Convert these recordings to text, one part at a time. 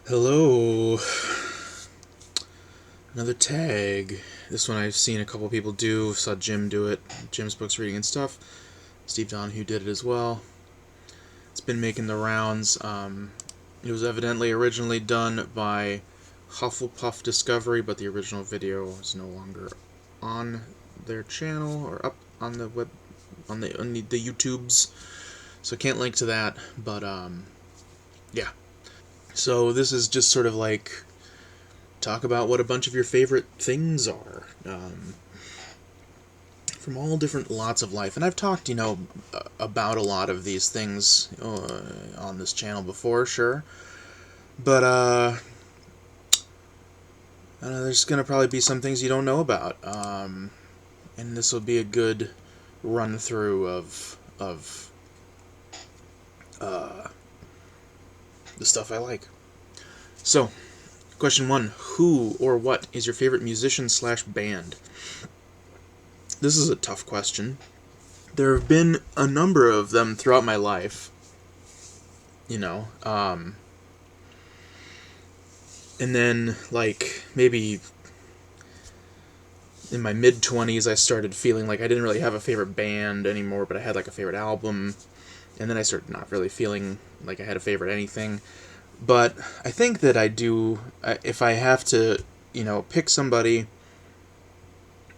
Hello. Another tag. This one I've seen a couple people do. Saw Jim do it. Jim's Books, Reading, and Stuff. Steve Donahue did it as well. It's been making the rounds. It was evidently originally done by Hufflepuff Discovery, but the original video is no longer on their channel or up on the web on the YouTubes. So can't link to that. But yeah. So this is just sort of like talk about what a bunch of your favorite things are from all different lots of life. And I've talked, about a lot of these things on this channel before, sure. But there's going to probably be some things you don't know about. And this will be a good run through of the stuff I like. So, question 1. Who or what is your favorite musician/band? This is a tough question. There have been a number of them throughout my life. And then, maybe in my mid-20s, I started feeling like I didn't really have a favorite band anymore, but I had, a favorite album. And then I started not really feeling like I had a favorite anything. But I think that I do, if I have to, pick somebody,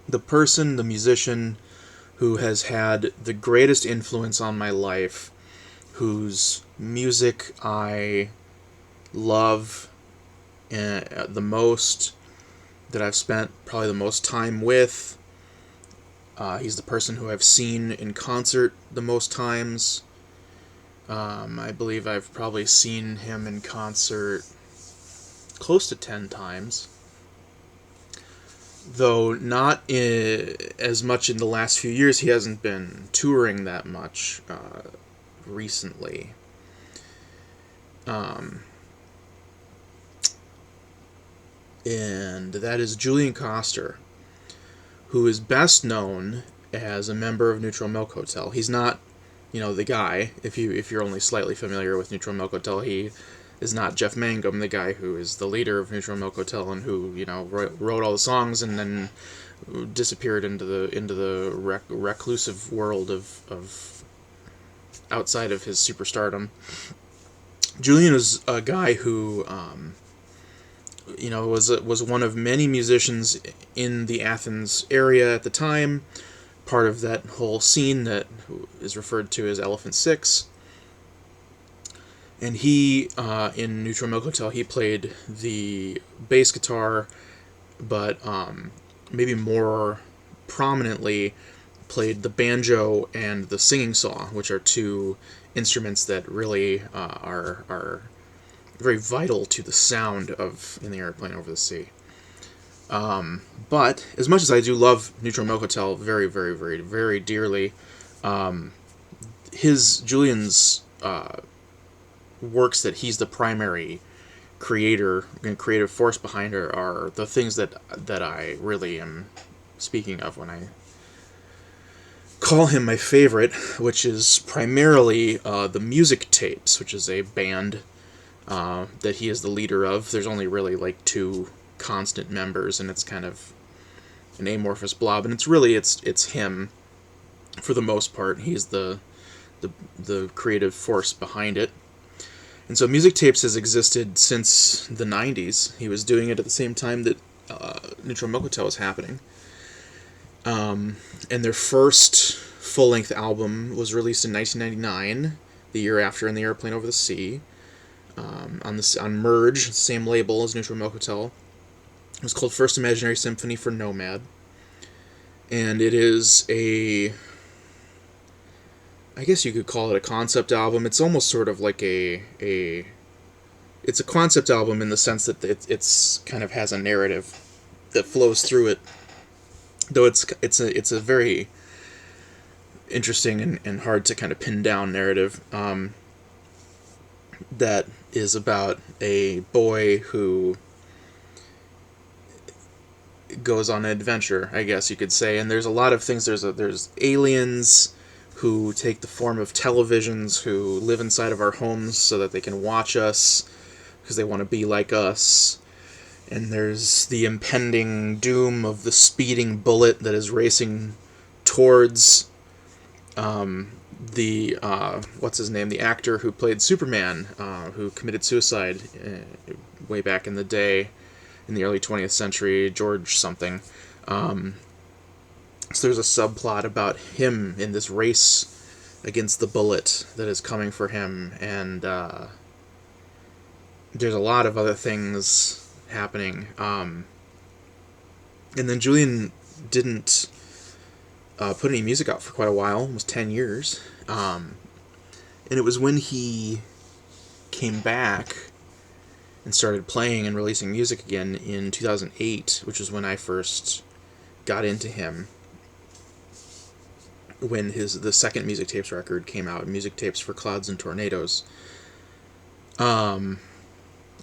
the musician who has had the greatest influence on my life, whose music I love the most, that I've spent probably the most time with. He's the person who I've seen in concert the most times. I believe I've probably seen him in concert close to 10 times. Though not as much in the last few years. He hasn't been touring that much recently. And that is Julian Coster, who is best known as a member of Neutral Milk Hotel. He's not, the guy. If you're only slightly familiar with Neutral Milk Hotel, he is not Jeff Mangum, the guy who is the leader of Neutral Milk Hotel and who wrote all the songs and then disappeared into the reclusive world of outside of his superstardom. Julian is a guy who was one of many musicians in the Athens area at the time, part of that whole scene that is referred to as Elephant Six. And he, in Neutral Milk Hotel, he played the bass guitar, but maybe more prominently played the banjo and the singing saw, which are two instruments that really are very vital to the sound of In the Airplane Over the Sea. But as much as I do love Neutral Milk Hotel very, very, very, very dearly, Julian's works that he's the primary creator and creative force behind are the things that I really am speaking of when I call him my favorite, which is primarily the Music Tapes, which is a band that he is the leader of. There's only really two constant members, and it's kind of an amorphous blob, and it's him for the most part. He's the creative force behind it. And so Music Tapes has existed since the 90s. He was doing it at the same time that Neutral Milk Hotel was happening. And their first full-length album was released in 1999, the year after In the Airplane Over the Sea, on Merge, same label as Neutral Milk Hotel. It was called First Imaginary Symphony for Nomad. And it is I guess you could call it a concept album. It's almost sort of like it's a concept album in the sense that it's kind of has a narrative that flows through it. Though it's a very interesting and hard to kind of pin down narrative that is about a boy who goes on an adventure, I guess you could say. And there's a lot of things. There's aliens who take the form of televisions, who live inside of our homes so that they can watch us, because they want to be like us. And there's the impending doom of the speeding bullet that is racing towards the what's his name, the actor who played Superman, who committed suicide way back in the day, in the early 20th century, George something. So there's a subplot about him in this race against the bullet that is coming for him, and there's a lot of other things happening. And then Julian didn't put any music out for quite a while, almost 10 years. And it was when he came back and started playing and releasing music again in 2008, which was when I first got into him, when the second Music Tapes record came out, Music Tapes for Clouds and Tornadoes,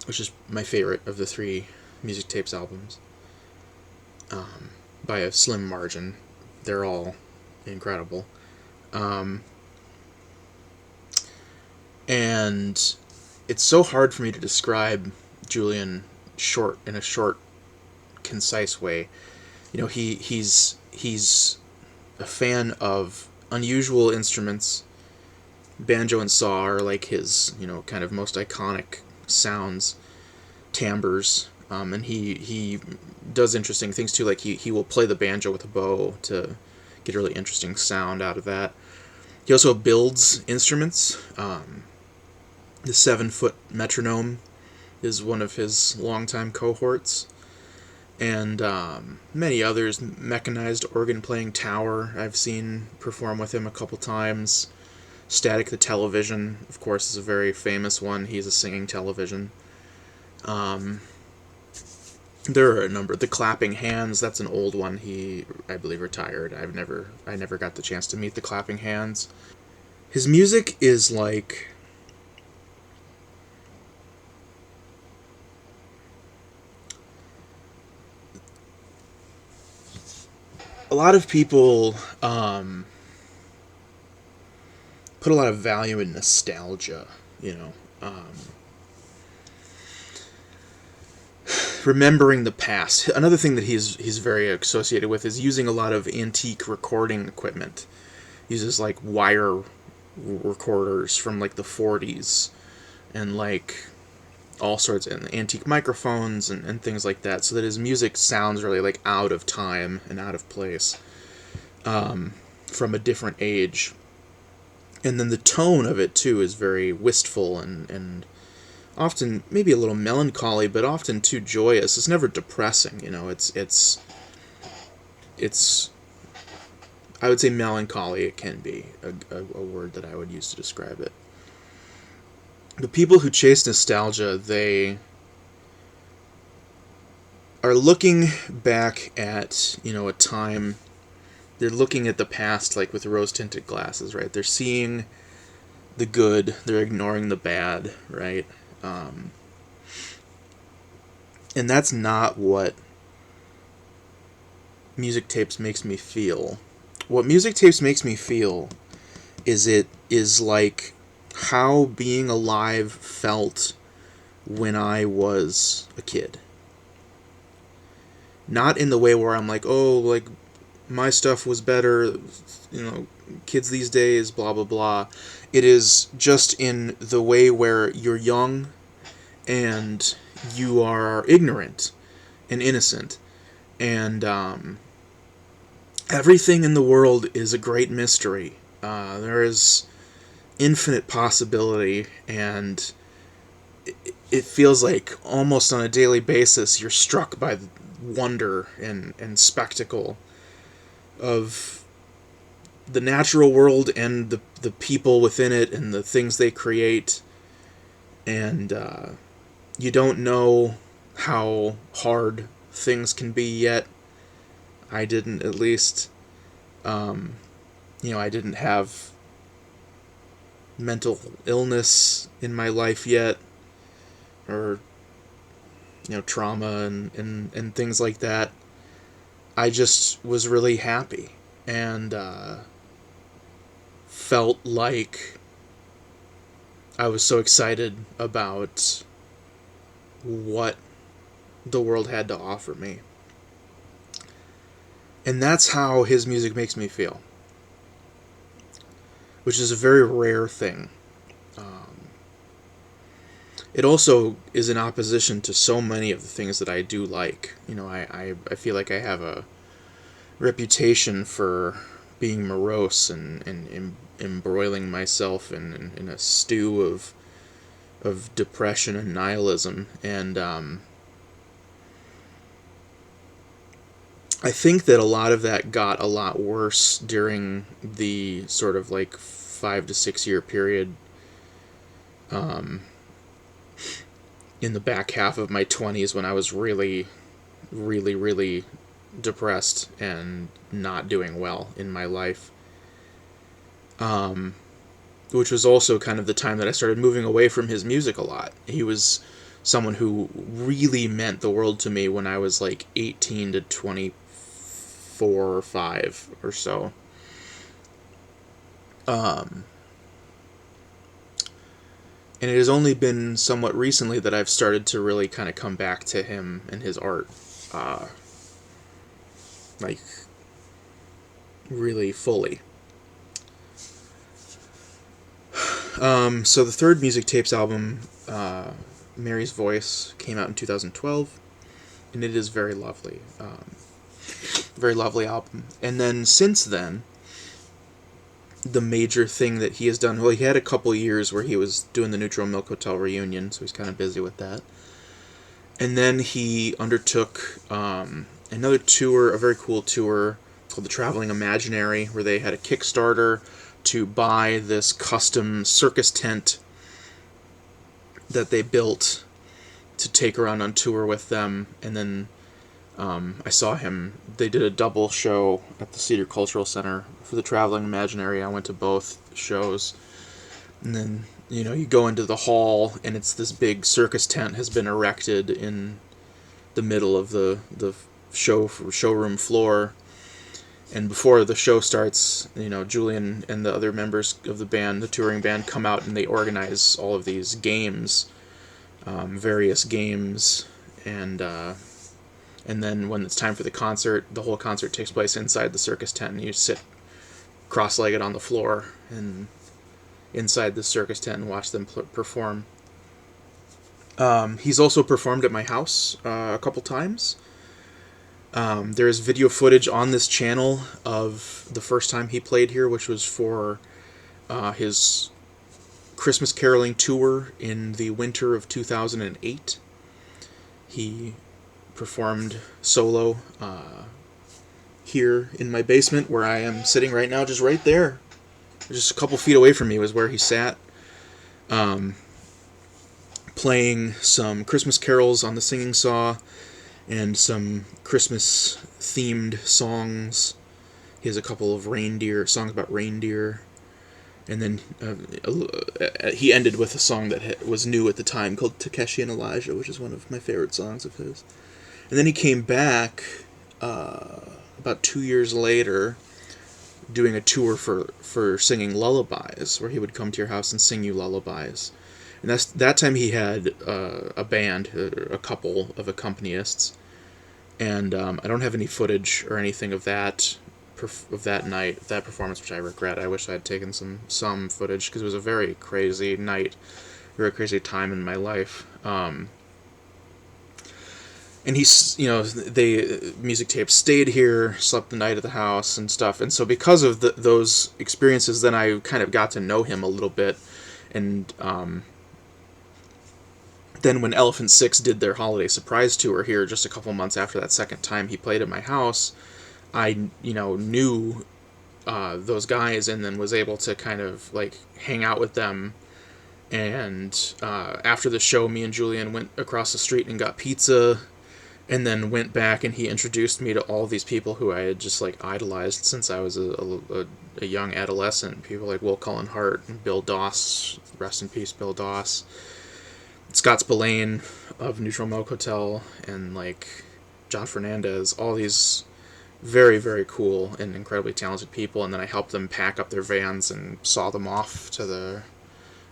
which is my favorite of the 3 Music Tapes albums, by a slim margin. They're all incredible. And it's so hard for me to describe Julian in a short, concise way. You know, he's a fan of unusual instruments. Banjo and saw are like his, kind of most iconic sounds, timbres, and he does interesting things too. Like he will play the banjo with a bow to get a really interesting sound out of that. He also builds instruments. The 7-foot metronome is one of his longtime cohorts, and many others. Mechanized organ playing tower I've seen perform with him a couple times. Static the television, of course, is a very famous one. He's a singing television. There are a number. The Clapping Hands, that's an old one. He, I believe, retired. I never got the chance to meet the Clapping Hands. His music is like a lot of people put a lot of value in nostalgia, remembering the past. Another thing that he's very associated with is using a lot of antique recording equipment. He uses like wire recorders from like the 40s, and like all sorts of antique microphones and things like that, so that his music sounds really like out of time and out of place, from a different age. And then the tone of it too is very wistful and often maybe a little melancholy, but often too joyous. It's never depressing, it's I would say melancholy. It can be a word that I would use to describe it. The people who chase nostalgia, they are looking back at, a time. They're looking at the past like with rose-tinted glasses, right? They're seeing the good, they're ignoring the bad, right? And that's not what Music Tapes makes me feel. What Music Tapes makes me feel is it is like how being alive felt when I was a kid. Not in the way where I'm like, oh, like, my stuff was better, kids these days, blah, blah, blah. It is just in the way where you're young and you are ignorant and innocent. And everything in the world is a great mystery. There is infinite possibility, and it feels like almost on a daily basis you're struck by the wonder and spectacle of the natural world and the people within it and the things they create. And you don't know how hard things can be yet. I didn't, at least. I didn't have mental illness in my life yet, or trauma and things like that. I just was really happy and felt like I was so excited about what the world had to offer me. And that's how his music makes me feel, which is a very rare thing. It also is in opposition to so many of the things that I do like. You know, I feel like I have a reputation for being morose and embroiling myself in a stew of depression and nihilism. And I think that a lot of that got a lot worse during the sort of like 5 to 6 year period in the back half of my 20s, when I was really, really, really depressed and not doing well in my life. Which was also kind of the time that I started moving away from his music a lot. He was someone who really meant the world to me when I was like 18 to 24 or 5 or so. And it has only been somewhat recently that I've started to really kind of come back to him and his art, like, really fully. So the third Music Tapes album, Mary's Voice, came out in 2012, and it is very lovely. Very lovely album. And then since then, the major thing that he has done, well, he had a couple years where he was doing the Neutral Milk Hotel reunion, so he's kind of busy with that. And then he undertook another tour, a very cool tour called the Traveling Imaginary, where they had a Kickstarter to buy this custom circus tent that they built to take around on tour with them. And then I saw him, they did a double show at the Cedar Cultural Center for the Traveling Imaginary. I went to both shows. And then, you know, you go into the hall, and it's this big circus tent has been erected in the middle of the showroom floor. And before the show starts, you know, Julian and the other members of the band, the touring band, come out and they organize all of these games, various games, and then when it's time for the concert, the whole concert takes place inside the circus tent, and you sit cross-legged on the floor and inside the circus tent and watch them perform. He's also performed at my house a couple times. There is video footage on this channel of the first time he played here, which was for his Christmas caroling tour in the winter of 2008. He performed solo here in my basement, where I am sitting right now, just right there. Just a couple feet away from me was where he sat, playing some Christmas carols on the singing saw and some Christmas-themed songs. He has a couple of songs about reindeer. And then he ended with a song that was new at the time called Takeshi and Elijah, which is one of my favorite songs of his. And then he came back about 2 years later, doing a tour for singing lullabies, where he would come to your house and sing you lullabies. And that time he had a band, a couple of accompanists, and I don't have any footage or anything of that night, that performance, which I regret. I wish I had taken some footage, because it was a very crazy night, very crazy time in my life. And he's, you know, Music Tapes stayed here, slept the night at the house and stuff. And so because of those experiences, then I kind of got to know him a little bit. And then when Elephant Six did their holiday surprise tour here, just a couple months after that second time he played at my house, I, you know, knew those guys, and then was able to kind of like hang out with them. And after the show, me and Julian went across the street and got pizza, and then went back, and he introduced me to all these people who I had just like idolized since I was a young adolescent. People like Will Cullen Hart and Bill Doss, rest in peace, Bill Doss. Scott Spillane of Neutral Milk Hotel, and like John Fernandez, all these very, very cool and incredibly talented people. And then I helped them pack up their vans and saw them off to the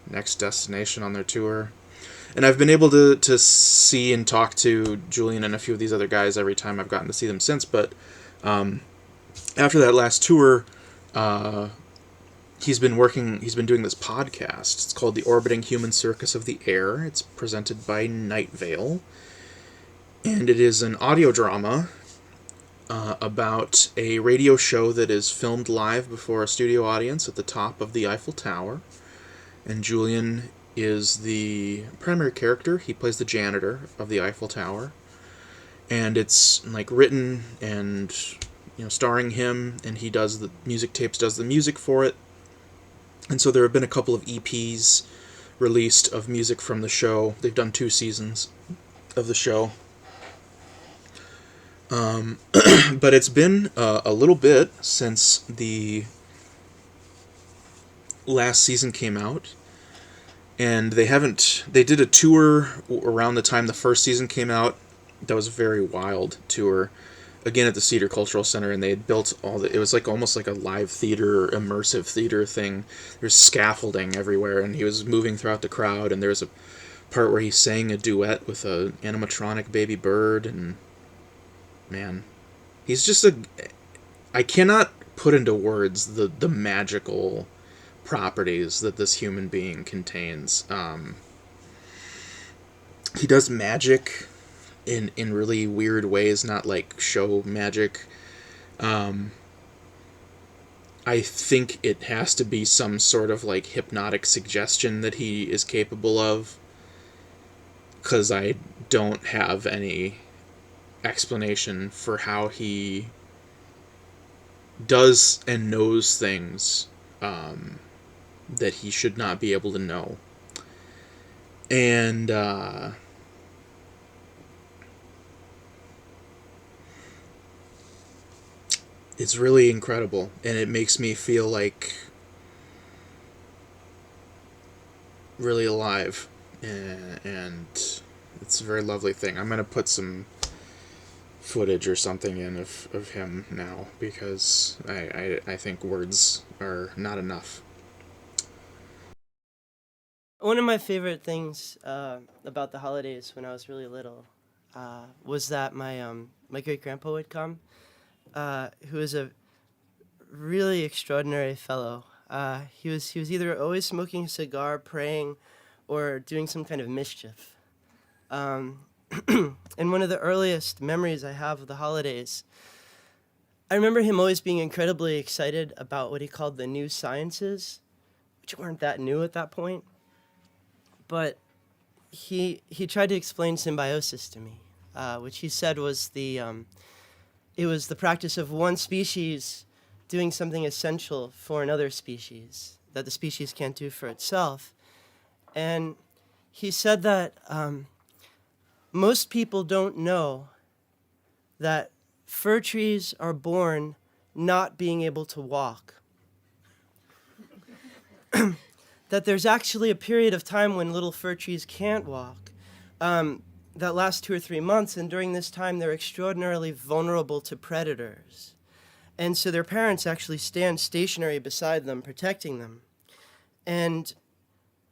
next destination on their tour. And I've been able to see and talk to Julian and a few of these other guys every time I've gotten to see them since. But after that last tour, he's been doing this podcast. It's called The Orbiting Human Circus of the Air. It's presented by Night Vale. And it is an audio drama about a radio show that is filmed live before a studio audience at the top of the Eiffel Tower. And Julian is the primary character. He plays the janitor of the Eiffel Tower. And it's like written and starring him, and he does the music tapes, does the music for it. And so there have been a couple of EPs released of music from the show. They've done 2 seasons of the show. But it's been a little bit since the last season came out, and they did a tour around the time the first season came out. That was a very wild tour, again at the Cedar Cultural Center, and they had built it was like almost like a live theater, immersive theater thing. There's scaffolding everywhere, and he was moving throughout the crowd, and there's a part where he sang a duet with an animatronic baby bird, and man, he's just I cannot put into words the magical properties that this human being contains. He does magic in really weird ways, not like show magic. I think it has to be some sort of like hypnotic suggestion that he is capable of, because I don't have any explanation for how he does and knows things that he should not be able to know. And it's really incredible, and it makes me feel like really alive, and it's a very lovely thing. I'm going to put some footage or something in of him now, because I think words are not enough. One of my favorite things about the holidays when I was really little was that my great grandpa would come, who was a really extraordinary fellow. He was either always smoking a cigar, praying, or doing some kind of mischief. And one of the earliest memories I have of the holidays, I remember him always being incredibly excited about what he called the new sciences, which weren't that new at that point. But he tried to explain symbiosis to me, which he said was it was the practice of one species doing something essential for another species that the species can't do for itself. And he said that most people don't know that fir trees are born not being able to walk. That there's actually a period of time when little fir trees can't walk, that lasts 2 or 3 months, and during this time they're extraordinarily vulnerable to predators. And so their parents actually stand stationary beside them, protecting them. And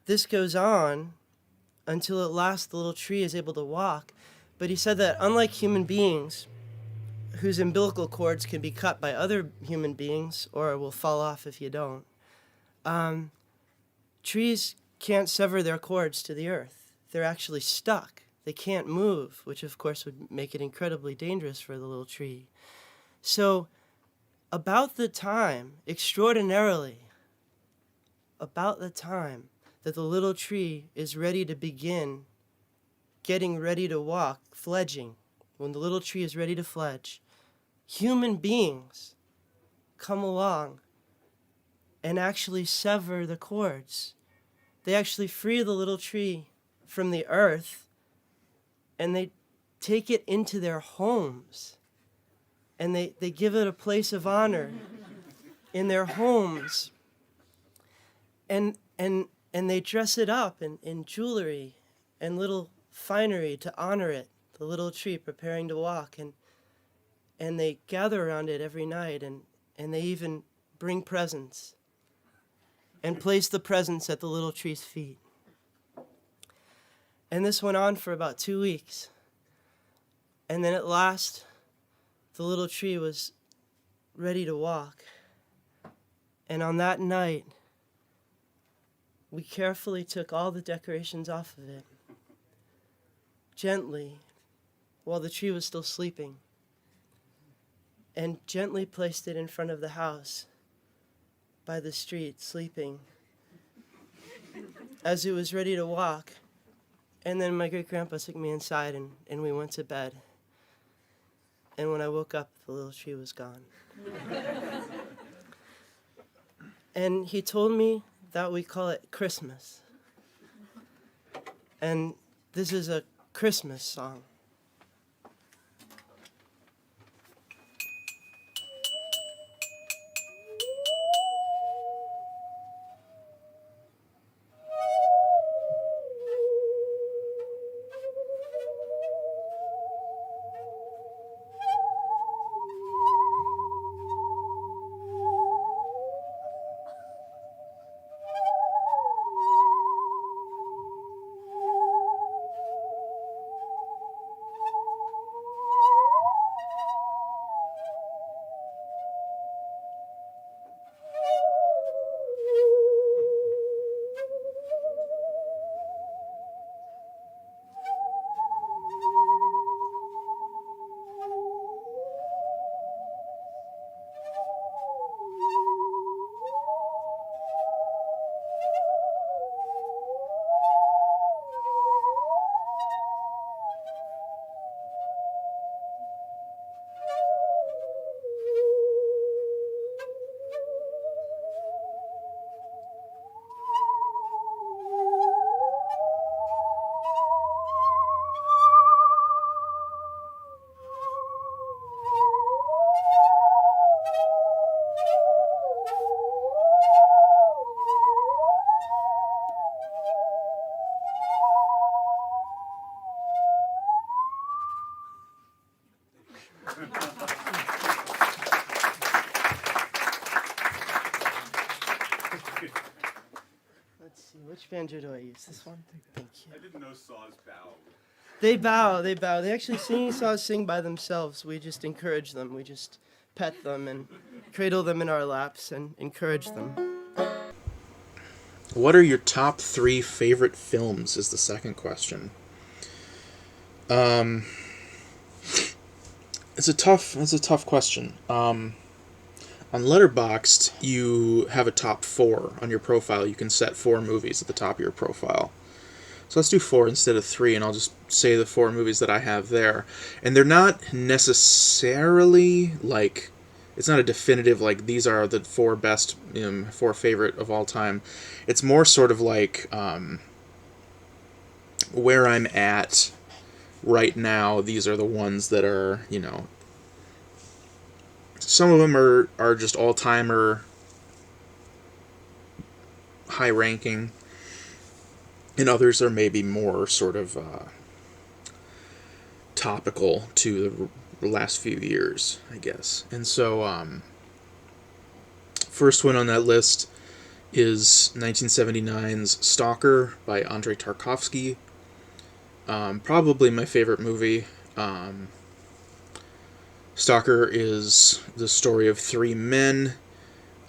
this goes on until at last the little tree is able to walk. But he said that unlike human beings, whose umbilical cords can be cut by other human beings or will fall off if you don't, trees can't sever their cords to the earth. They're actually stuck. They can't move, which of course would make it incredibly dangerous for the little tree. So about the time, extraordinarily, about the time that the little tree is ready to begin getting ready to walk, fledging, when the little tree is ready to fledge, human beings come along and actually sever the cords. They actually free the little tree from the earth, and they take it into their homes, and they give it a place of honor in their homes, and they dress it up in jewelry and little finery to honor it, the little tree preparing to walk, and they gather around it every night, and they even bring presents and place the presents at the little tree's feet. And this went on for about 2 weeks. And then at last, the little tree was ready to walk. And on that night, we carefully took all the decorations off of it, gently, while the tree was still sleeping, and gently placed it in front of the house by the street, sleeping, as it was ready to walk. And then my great-grandpa took me inside, and we went to bed. And when I woke up, the little tree was gone. And he told me that we call it Christmas. And this is a Christmas song. Let's see, which banjo do I use? This one? Thank you. I didn't know saws bow. They bow. They actually saws sing by themselves. We just encourage them. We just pet them and cradle them in our laps and encourage them. What are your top 3 favorite films is the second question. It's a tough question. On Letterboxd, you have a top 4 on your profile. You can set 4 movies at the top of your profile. So let's do 4 instead of 3, and I'll just say the 4 movies that I have there. And they're not necessarily, like, it's not a definitive, like, these are the 4 best, 4 favorite of all time. It's more sort of like where I'm at right now. These are the ones that are, some of them are just all-timer, high-ranking, and others are maybe more sort of topical to the last few years, I guess. And so, first one on that list is 1979's Stalker by Andrei Tarkovsky. Probably my favorite movie. Stalker is the story of 3 men,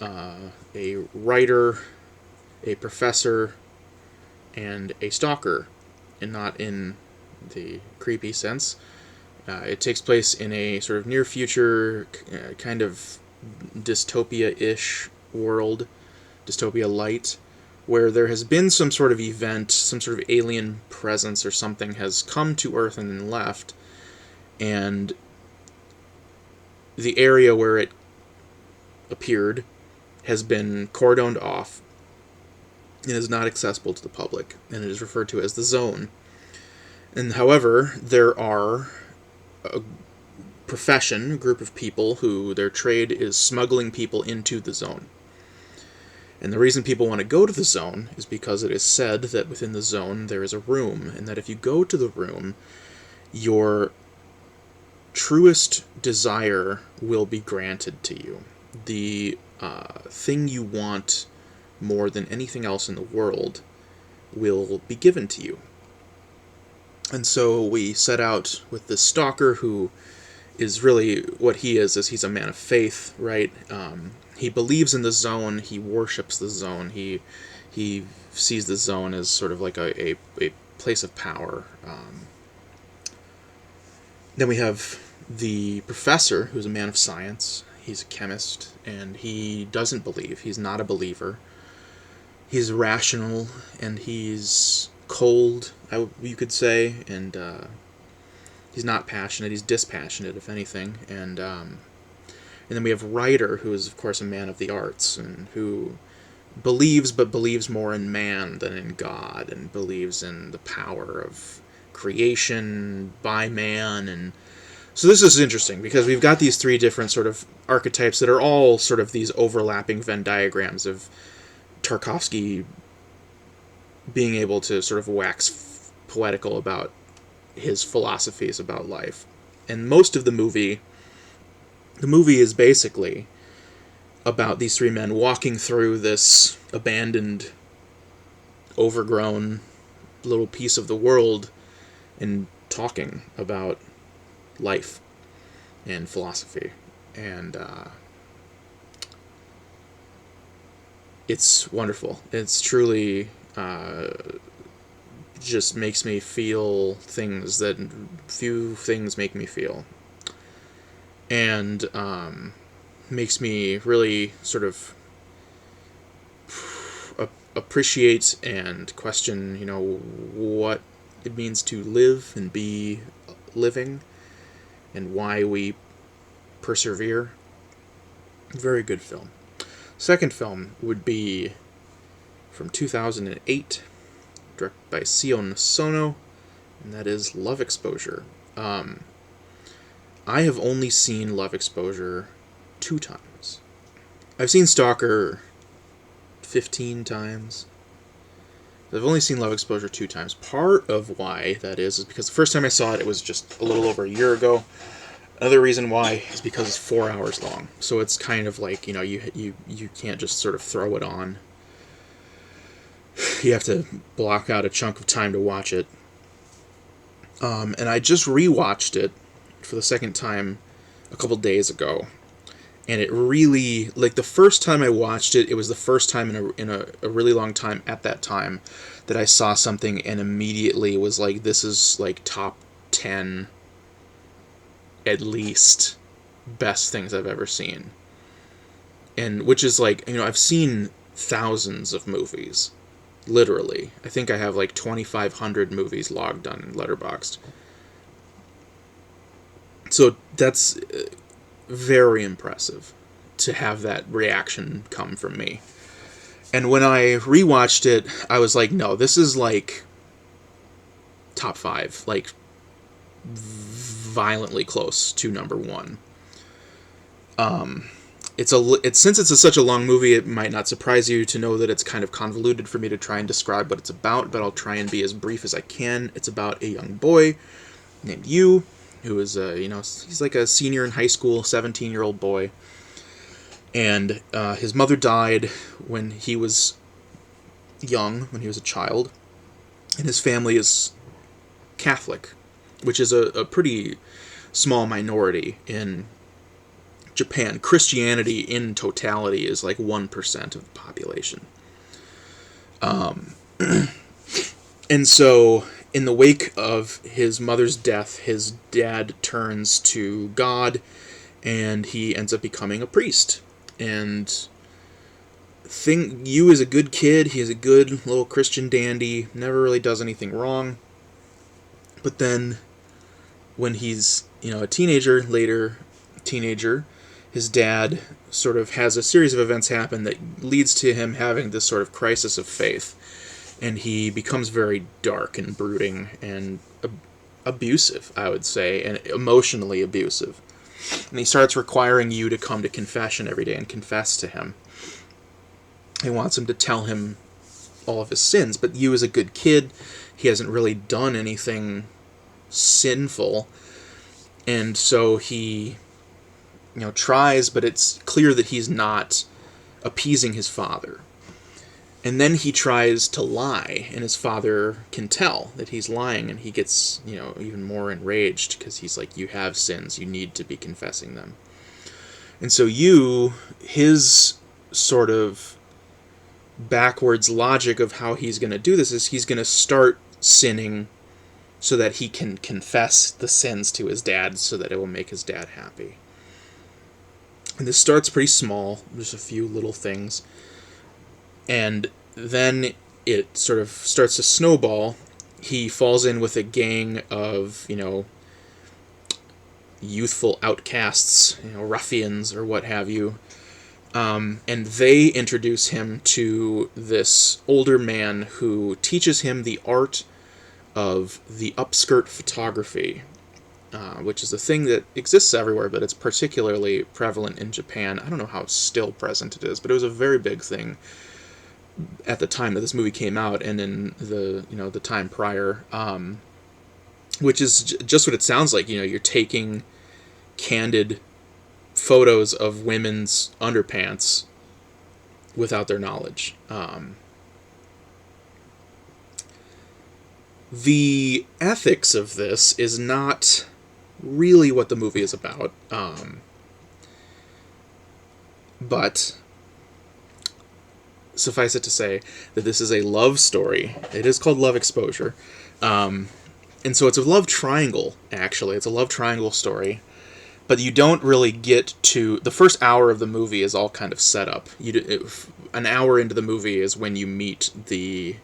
a writer, a professor, and a stalker, and not in the creepy sense. It takes place in a sort of near future, kind of dystopia-ish world, dystopia light, where there has been some sort of event, some sort of alien presence or something has come to Earth and then left, and the area where it appeared has been cordoned off and is not accessible to the public, and it is referred to as the Zone. And however, there are a group of people who their trade is smuggling people into the Zone. And the reason people want to go to the Zone is because it is said that within the Zone there is a room, and that if you go to the room, your truest desire will be granted to you. The thing you want more than anything else in the world will be given to you. And so we set out with this stalker who is really what he is he's a man of faith, right? He believes in the zone. He worships the zone. He sees the zone as sort of like a place of power. Then we have the professor, who's a man of science. He's a chemist, and he doesn't believe. He's not a believer. He's rational, and he's cold, you could say, and he's not passionate. He's dispassionate, if anything. And then we have Ryder, who is, of course, a man of the arts, and who believes, but believes more in man than in God, and believes in the power of creation by man. And so this is interesting, because we've got these three different sort of archetypes that are all sort of these overlapping Venn diagrams of Tarkovsky being able to sort of wax poetical about his philosophies about life. And most of the movie is basically about these three men walking through this abandoned, overgrown little piece of the world and talking about life and philosophy. And it's wonderful. It's truly just makes me feel things that few things make me feel. And makes me really sort of appreciate and question, what it means to live and be living, and why we persevere. Very good film. Second film would be from 2008, directed by Sion Sono, and that is Love Exposure. I have only seen Love Exposure 2 times. I've seen Stalker 15 times. I've only seen Love Exposure 2 times. Part of why that is because the first time I saw it, it was just a little over a year ago. Another reason why is because it's 4 hours long. So it's kind of like, you can't just sort of throw it on. You have to block out a chunk of time to watch it. And I just rewatched it for the second time a couple days ago. And it really, like, the first time I watched it, it was the first time in a really long time at that time that I saw something and immediately was like, this is like top 10 at least best things I've ever seen. And which is like, I've seen thousands of movies, literally. I think I have like 2,500 movies logged on Letterboxd. So that's very impressive to have that reaction come from me. And when I rewatched it, I was like, no, this is like top 5, like violently close to number 1. Since it's such a long movie, it might not surprise you to know that it's kind of convoluted for me to try and describe what it's about, but I'll try and be as brief as I can. It's about a young boy named Yu, who is, he's like a senior in high school, 17-year-old boy. And his mother died when he was young, when he was a child. And his family is Catholic, which is a pretty small minority in Japan. Christianity in totality is like 1% of the population. And so, in the wake of his mother's death, his dad turns to God, and he ends up becoming a priest. And Yu is a good kid. He is a good little Christian dandy. Never really does anything wrong. But then, when he's a teenager, his dad sort of has a series of events happen that leads to him having this sort of crisis of faith. And he becomes very dark and brooding and abusive, I would say, and emotionally abusive. And he starts requiring Yu to come to confession every day and confess to him. He wants him to tell him all of his sins, but Yu is a good kid. He hasn't really done anything sinful. And so he tries, but it's clear that he's not appeasing his father. And then he tries to lie, and his father can tell that he's lying, and he gets, even more enraged because he's like, you have sins, you need to be confessing them. And so his sort of backwards logic of how he's going to do this is he's going to start sinning so that he can confess the sins to his dad so that it will make his dad happy. And this starts pretty small, just a few little things. And then it sort of starts to snowball. He falls in with a gang of, youthful outcasts, ruffians or what have you. And they introduce him to this older man who teaches him the art of the upskirt photography, which is a thing that exists everywhere, but it's particularly prevalent in Japan. I don't know how still present it is, but it was a very big thing at the time that this movie came out, and in the time prior, which is just what it sounds like. You're taking candid photos of women's underpants without their knowledge. The ethics of this is not really what the movie is about, but suffice it to say that this is a love story. It is called Love Exposure. And so it's a love triangle, actually. It's a love triangle story. But you don't really get to... The first hour of the movie is all kind of set up. An hour into the movie is when you meet the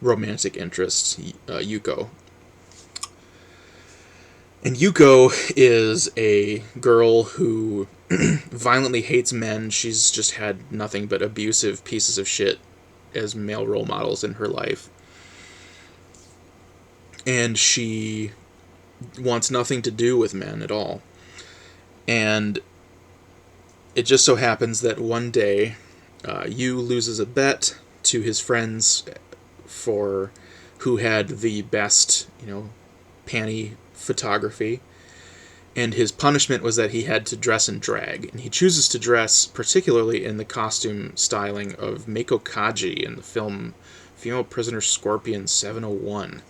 romantic interest, Yuko. And Yuko is a girl who violently hates men. She's just had nothing but abusive pieces of shit as male role models in her life. And she wants nothing to do with men at all. And it just so happens that one day, Yu loses a bet to his friends for who had the best, panty photography. And his punishment was that he had to dress in drag. And he chooses to dress particularly in the costume styling of Meiko Kaji in the film Female Prisoner Scorpion 701.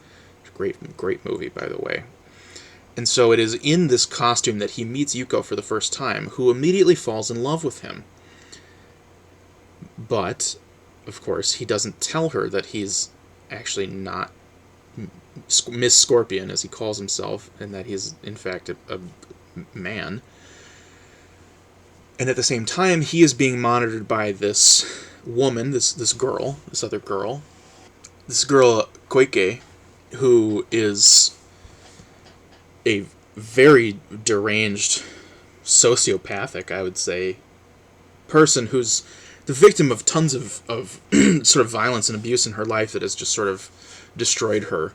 Great movie, by the way. And so it is in this costume that he meets Yuko for the first time, who immediately falls in love with him. But, of course, he doesn't tell her that he's actually not Miss Scorpion, as he calls himself, and that he's, in fact, a man. And at the same time, he is being monitored by this woman, this other girl, Koike, who is a very deranged, sociopathic, I would say, person who's the victim of tons of sort of violence and abuse in her life that has just sort of destroyed her.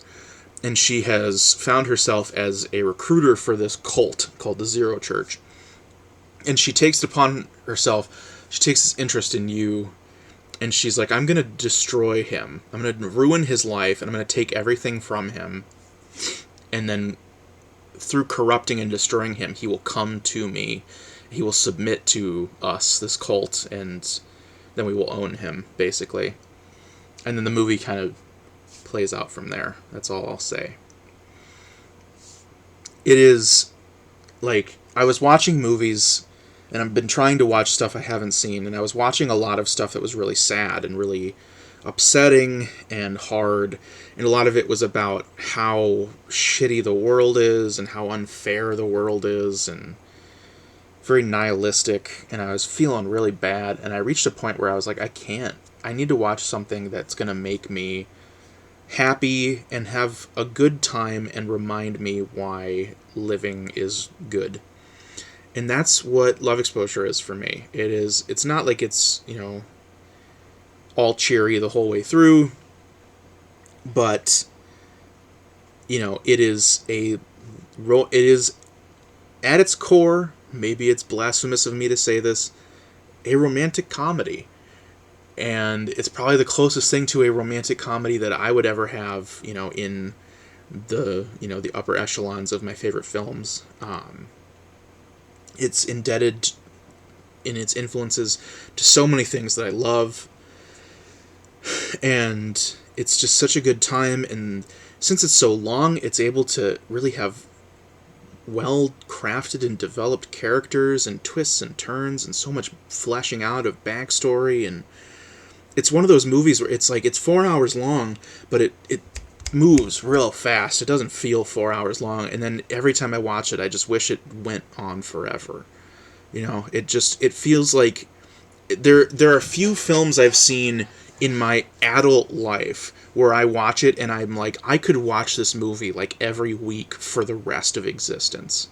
And she has found herself as a recruiter for this cult called the Zero Church. And she takes it upon herself, she takes this interest in you, and she's like, I'm going to destroy him. I'm going to ruin his life, and I'm going to take everything from him. And then, through corrupting and destroying him, he will come to me. He will submit to us, this cult, and then we will own him, basically. And then the movie kind of plays out from there. That's all I'll say. It is, like, I was watching movies, and I've been trying to watch stuff I haven't seen, and I was watching a lot of stuff that was really sad and really upsetting and hard, and a lot of it was about how shitty the world is and how unfair the world is and very nihilistic, and I was feeling really bad, and I reached a point where I was like, I need to watch something that's going to make me happy and have a good time and remind me why living is good. And that's what Love Exposure is for me. It's not like it's, all cheery the whole way through, but it is at its core, maybe it's blasphemous of me to say this, a romantic comedy. And it's probably the closest thing to a romantic comedy that I would ever have, in the upper echelons of my favorite films. It's indebted in its influences to so many things that I love. And it's just such a good time, and since it's so long, it's able to really have well crafted and developed characters and twists and turns and so much fleshing out of backstory. And it's one of those movies where it's like it's 4 hours long, but it moves real fast. It doesn't feel 4 hours long, and then every time I watch it, I just wish it went on forever. It feels like there are few films I've seen in my adult life where I watch it and I'm like, I could watch this movie like every week for the rest of existence.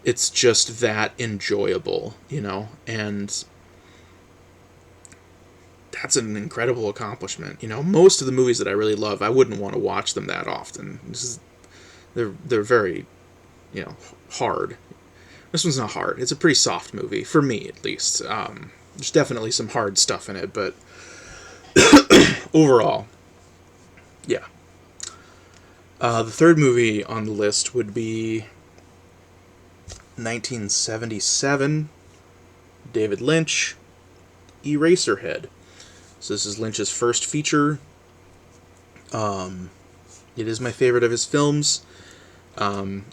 It's just that enjoyable. And that's an incredible accomplishment. Most of the movies that I really love, I wouldn't want to watch them that often. They're very, hard. This one's not hard. It's a pretty soft movie, for me at least. There's definitely some hard stuff in it, but overall, yeah. The third movie on the list would be 1977, David Lynch, Eraserhead. So this is Lynch's first feature. It is my favorite of his films.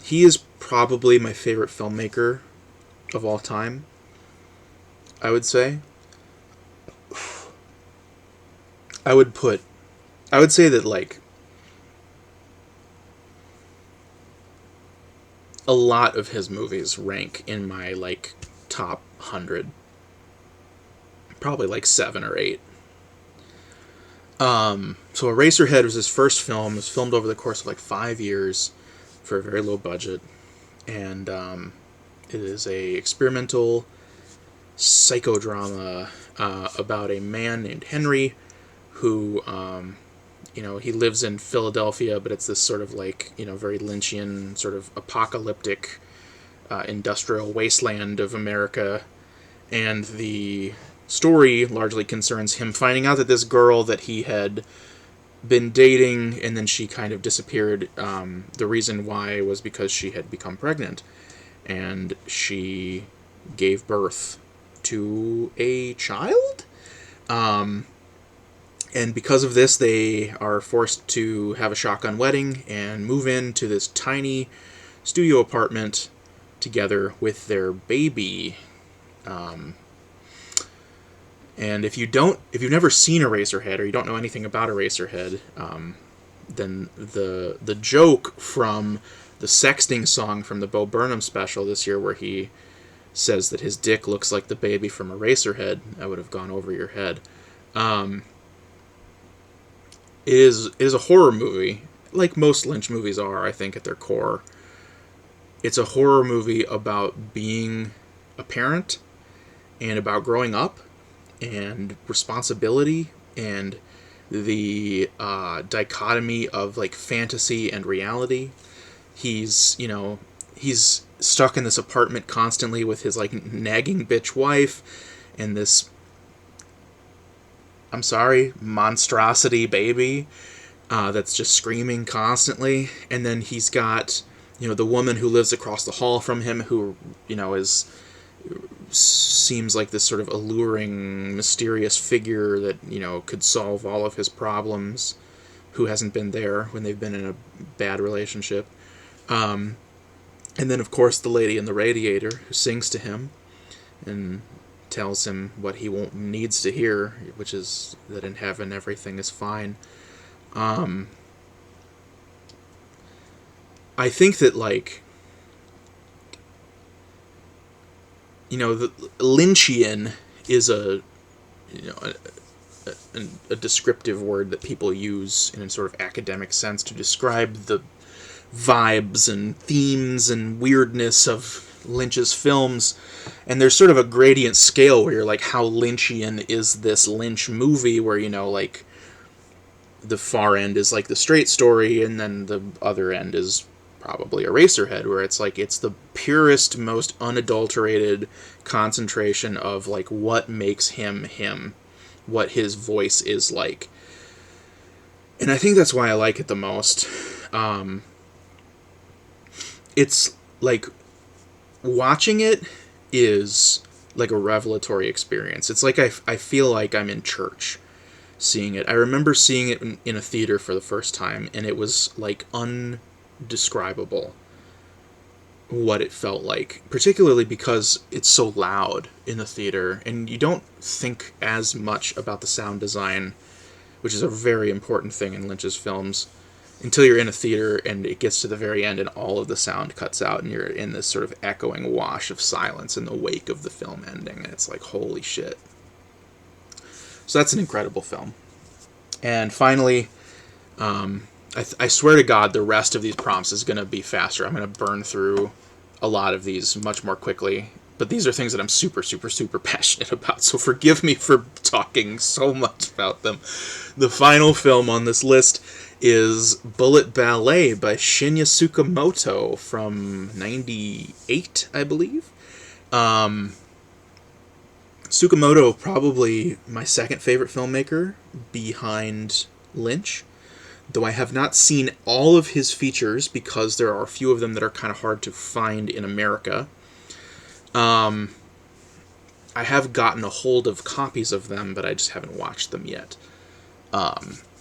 He is probably my favorite filmmaker of all time, I would say. I would say that, like, a lot of his movies rank in my, like, top 100. Probably, like, 7 or 8. So Eraserhead was his first film. It was filmed over the course of, like, 5 years for a very low budget. And, it is a experimental psychodrama about a man named Henry who, he lives in Philadelphia, but it's this sort of like, very Lynchian, sort of apocalyptic industrial wasteland of America. And the story largely concerns him finding out that this girl that he had been dating, and then she kind of disappeared. The reason why was because she had become pregnant, and she gave birth to a child. And because of this, they are forced to have a shotgun wedding and move into this tiny studio apartment together with their baby. And if you've never seen Eraserhead, or you don't know anything about Eraserhead, then the joke from the sexting song from the Bo Burnham special this year, where he says that his dick looks like the baby from Eraserhead, that would have gone over your head. It is a horror movie, like most Lynch movies are, I think, at their core. It's a horror movie about being a parent, and about growing up, and responsibility, and the dichotomy of, like, fantasy and reality. He's stuck in this apartment constantly with his, like, nagging bitch wife, and this, I'm sorry, monstrosity baby that's just screaming constantly. And then he's got, the woman who lives across the hall from him, who, seems like this sort of alluring, mysterious figure that, could solve all of his problems, who hasn't been there when they've been in a bad relationship. And then, of course, the lady in the radiator, who sings to him and tells him what he needs to hear, which is that in heaven everything is fine. I think that, like, the Lynchian is a descriptive word that people use in a sort of academic sense to describe the vibes and themes and weirdness of Lynch's films. And there's sort of a gradient scale where you're like, how Lynchian is this Lynch movie, where, like, the far end is like the straight story, and then the other end is probably Eraserhead, where it's like, it's the purest, most unadulterated concentration of, like, what makes him him, what his voice is like. And I think that's why I like it the most. It's like, watching it is like a revelatory experience. It's like I feel like I'm in church. seeing it. I remember seeing it in a theater for the first time, and it was like undescribable what it felt like, particularly because it's so loud in the theater, and you don't think as much about the sound design, which is a very important thing in Lynch's films, until you're in a theater and it gets to the very end and all of the sound cuts out and you're in this sort of echoing wash of silence in the wake of the film ending. And it's like, holy shit. So that's an incredible film. And finally, I swear to God, the rest of these prompts is going to be faster. I'm going to burn through a lot of these much more quickly. But these are things that I'm super, super, super passionate about. So forgive me for talking so much about them. The final film on this list is Bullet Ballet by Shinya Tsukamoto from 98, I believe. Tsukamoto, probably my second favorite filmmaker behind Lynch, though I have not seen all of his features because there are a few of them that are kind of hard to find in America. I have gotten a hold of copies of them, but I just haven't watched them yet.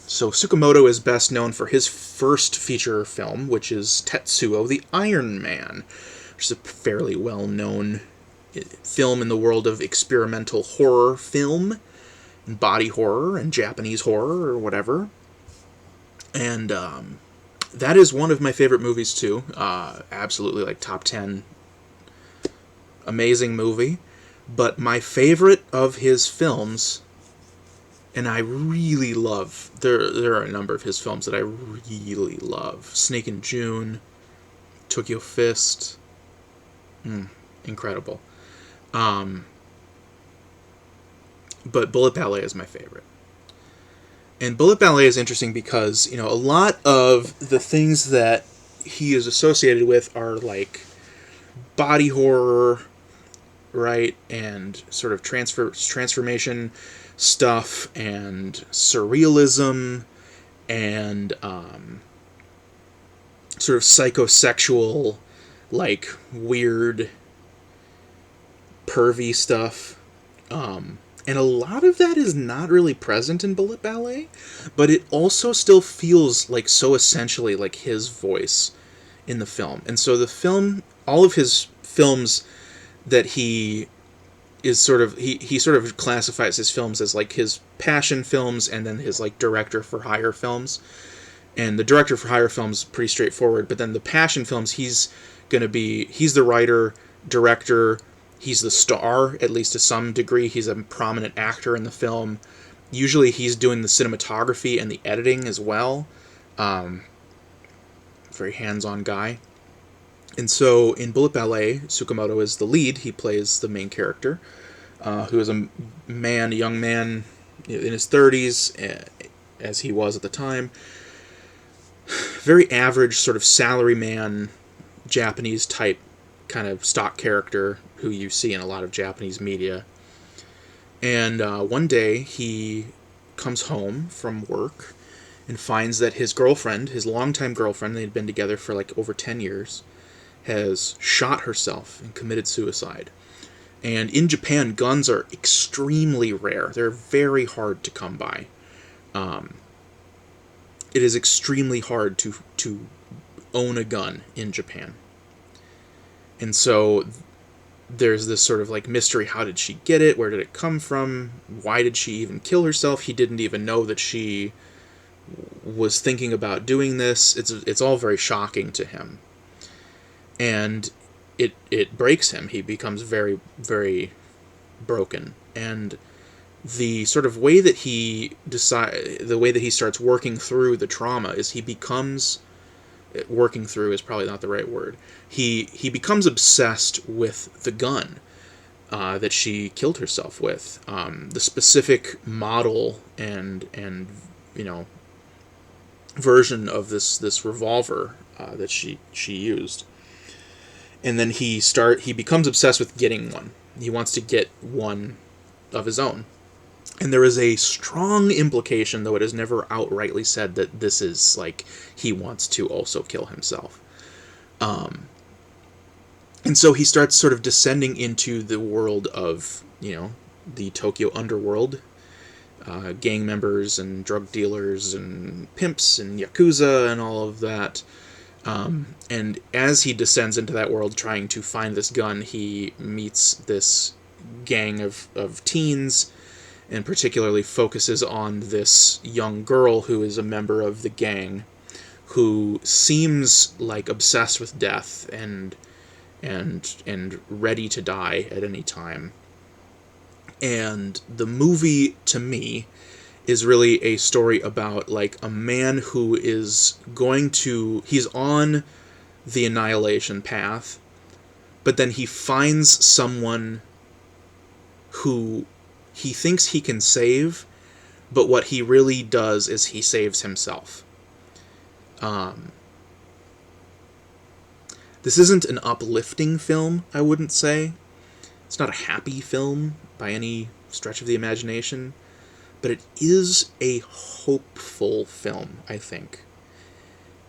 So Tsukamoto is best known for his first feature film, which is Tetsuo the Iron Man, which is a fairly well-known film in the world of experimental horror film, and body horror, and Japanese horror, or whatever. And that is one of my favorite movies, too. Absolutely, like, top 10. Amazing movie. But my favorite of his films, and I really love, there are a number of his films that I really love. Snake in June, Tokyo Fist, incredible. But Bullet Ballet is my favorite. And Bullet Ballet is interesting because, you know, a lot of the things that he is associated with are like body horror, right, and sort of transformation stuff, and surrealism, and sort of psychosexual, like weird, pervy stuff. And a lot of that is not really present in Bullet Ballet, but it also still feels like so essentially like his voice in the film. And so the film, all of his films that he is sort of, he sort of classifies his films as like his passion films and then his like director for hire films. And the director for hire films pretty straightforward, but then the passion films, he's the writer, director, he's the star, at least to some degree. He's a prominent actor in the film. Usually he's doing the cinematography and the editing as well. Very hands-on guy. And so in Bullet Ballet, Tsukamoto is the lead. He plays the main character, who is a young man in his 30s, as he was at the time. Very average sort of salaryman, Japanese type kind of stock character who you see in a lot of Japanese media. And one day he comes home from work and finds that his girlfriend, his longtime girlfriend, they'd been together for like over 10 years, has shot herself and committed suicide. And in Japan, guns are extremely rare. They're very hard to come by. It is extremely hard to own a gun in Japan. And so there's this sort of like mystery. How did she get it? Where did it come from? Why did she even kill herself? He didn't even know that she was thinking about doing this. It's all very shocking to him. And it breaks him. He becomes very, very broken. And the sort of way that he starts working through the trauma is he becomes, working through is probably not the right word. He becomes obsessed with the gun that she killed herself with, the specific model and you know version of this revolver that she used. And then he becomes obsessed with getting one. He wants to get one of his own. And there is a strong implication, though it is never outrightly said, that this is like he wants to also kill himself. And so he starts sort of descending into the world of, you know, the Tokyo underworld, gang members and drug dealers and pimps and yakuza and all of that. And as he descends into that world trying to find this gun, he meets this gang of teens, and particularly focuses on this young girl who is a member of the gang, who seems like obsessed with death and ready to die at any time. And the movie, to me, is really a story about like a man who is he's on the annihilation path, but then he finds someone who he thinks he can save, but what he really does is he saves himself. This isn't an uplifting film, I wouldn't say. It's not a happy film by any stretch of the imagination, but it is a hopeful film, I think.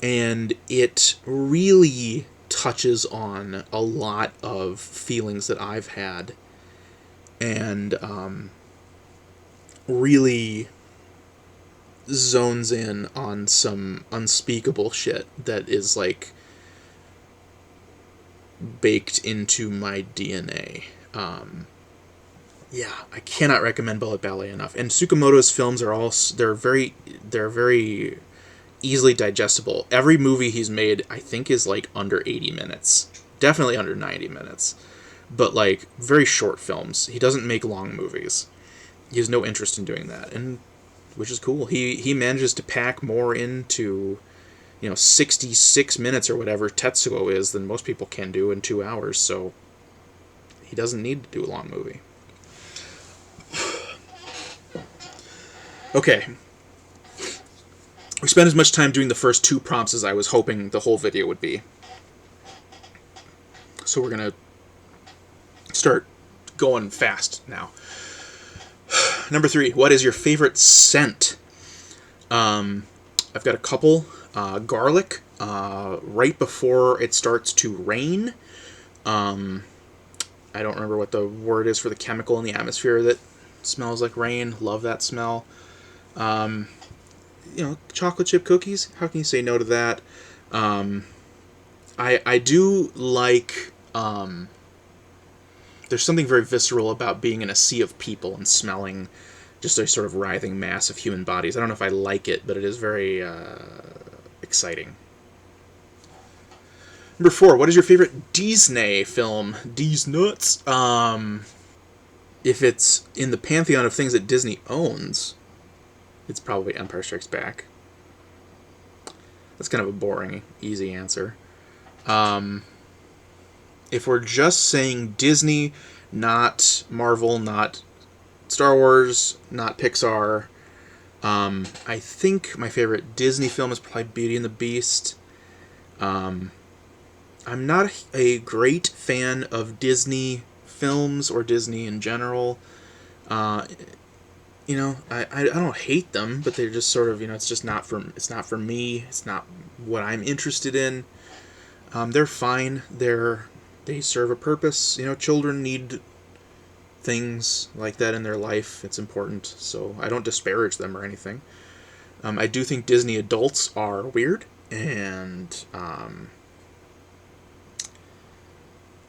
And it really touches on a lot of feelings that I've had, and really zones in on some unspeakable shit that is like baked into my DNA. Yeah, I cannot recommend Bullet Ballet enough. And Tsukamoto's films are all they're very easily digestible. Every movie he's made, I think, is like under 80 minutes. Definitely under 90 minutes. But like very short films. He doesn't make long movies. He has no interest in doing that, and which is cool. He manages to pack more into 66 minutes or whatever Tetsuo is than most people can do in 2 hours, so he doesn't need to do a long movie. Okay. We spent as much time doing the first 2 prompts as I was hoping the whole video would be. So we're going to start going fast now. Number 3, what is your favorite scent? I've got a couple. Garlic, right before it starts to rain. I don't remember what the word is for the chemical in the atmosphere that smells like rain. Love that smell. Chocolate chip cookies. How can you say no to that? I do like... there's something very visceral about being in a sea of people and smelling just a sort of writhing mass of human bodies. I don't know if I like it, but it is very exciting. Number 4, what is your favorite Disney film? D's nuts. If it's in the pantheon of things that Disney owns, it's probably Empire Strikes Back. That's kind of a boring, easy answer. If we're just saying Disney, not Marvel, not Star Wars, not Pixar, I think my favorite Disney film is probably Beauty and the Beast. I'm not a great fan of Disney films or Disney in general. I don't hate them, but they're just sort of, it's just not for me. It's not what I'm interested in. They're fine. They serve a purpose. Children need things like that in their life. It's important, so I don't disparage them or anything. I do think Disney adults are weird, and I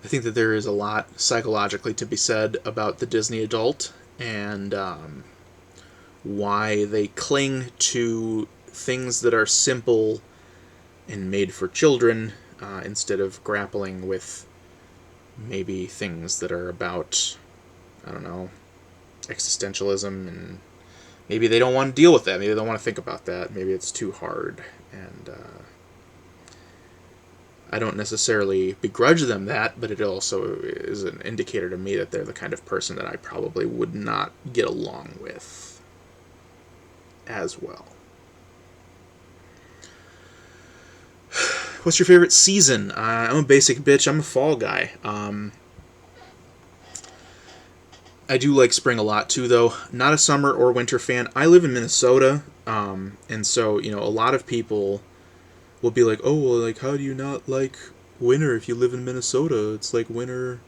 think that there is a lot psychologically to be said about the Disney adult, and why they cling to things that are simple and made for children, instead of grappling with maybe things that are about, I don't know, existentialism, and maybe they don't want to deal with that. Maybe they don't want to think about that. Maybe it's too hard, and I don't necessarily begrudge them that, but it also is an indicator to me that they're the kind of person that I probably would not get along with as well. What's your favorite season? I'm a basic bitch. I'm a fall guy. I do like spring a lot too, though. Not a summer or winter fan. I live in Minnesota, and so a lot of people will be like, "Oh, well, like, how do you not like winter if you live in Minnesota? It's like winter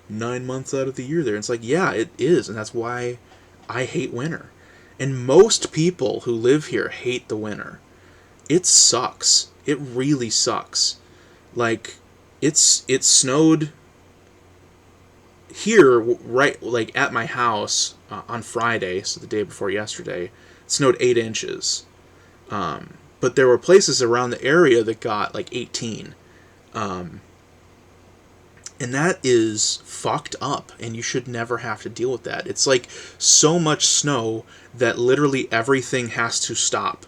9 months out of the year there." And it's like, yeah, it is, and that's why I hate winter. And most people who live here hate the winter. It sucks. It really sucks. Like, it snowed here, right, like, at my house on Friday, so the day before yesterday. It snowed 8 inches. But there were places around the area that got, like, 18. And that is fucked up, and you should never have to deal with that. It's like so much snow that literally everything has to stop.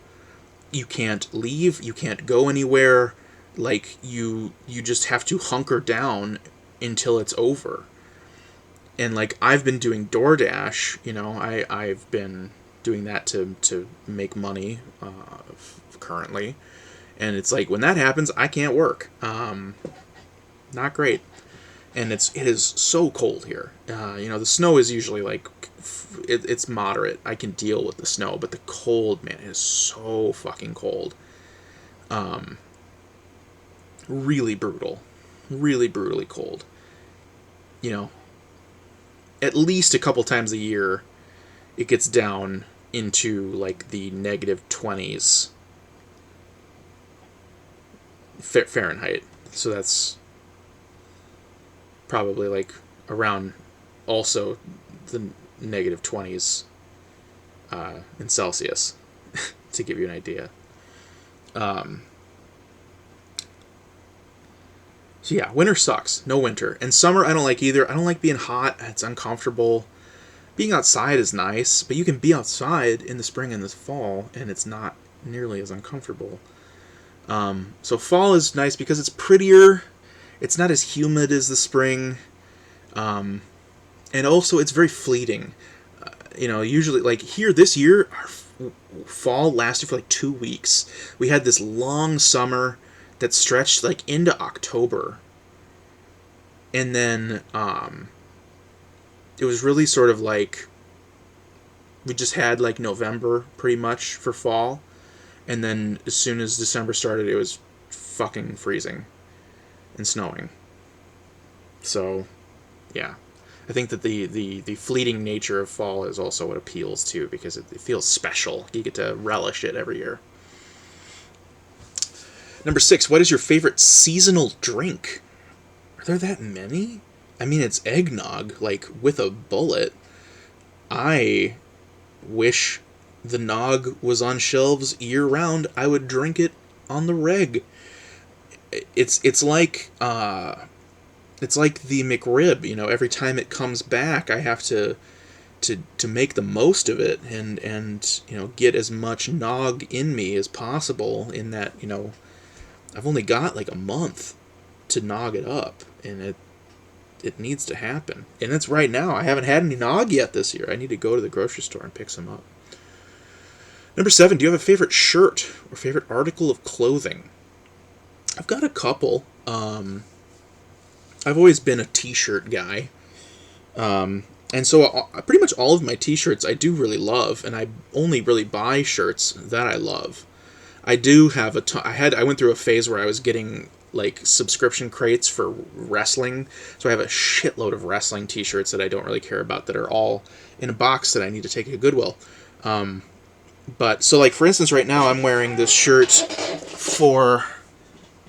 You can't leave, you can't go anywhere, like you just have to hunker down until it's over. And like I've been doing DoorDash, I've been doing that to make money currently. And it's like when that happens, I can't work. Not great. And it is so cold here. The snow is usually like it's moderate. I can deal with the snow, but the cold, man, is so fucking cold. Really brutal, really brutally cold. At least a couple times a year, it gets down into like the -20s Fahrenheit. So that's probably like around also the -20s in Celsius, to give you an idea. So yeah, winter sucks. No winter. And summer I don't like either. I don't like being hot. It's uncomfortable. Being outside is nice, but you can be outside in the spring and the fall, and it's not nearly as uncomfortable. So fall is nice because it's prettier. It's not as humid as the spring. And also it's very fleeting. Usually, like here this year, our fall lasted for like 2 weeks. We had this long summer that stretched like into October. And then it was really sort of like we just had like November pretty much for fall. And then as soon as December started, it was fucking freezing and snowing. So, yeah. I think that the fleeting nature of fall is also what appeals to, because it feels special. You get to relish it every year. Number 6, what is your favorite seasonal drink? Are there that many? I mean, it's eggnog, like, with a bullet. I wish the nog was on shelves year-round. I would drink it on the reg. It's like the McRib. Every time it comes back, I have to make the most of it and get as much nog in me as possible. In that I've only got like a month to nog it up, and it needs to happen. And it's right now. I haven't had any nog yet this year. I need to go to the grocery store and pick some up. Number 7, do you have a favorite shirt or favorite article of clothing? I've got a couple. I've always been a t-shirt guy. And so pretty much all of my t-shirts I do really love, and I only really buy shirts that I love. I do have I went through a phase where I was getting like subscription crates for wrestling. So I have a shitload of wrestling t-shirts that I don't really care about that are all in a box that I need to take to Goodwill. But so like for instance right now I'm wearing this shirt for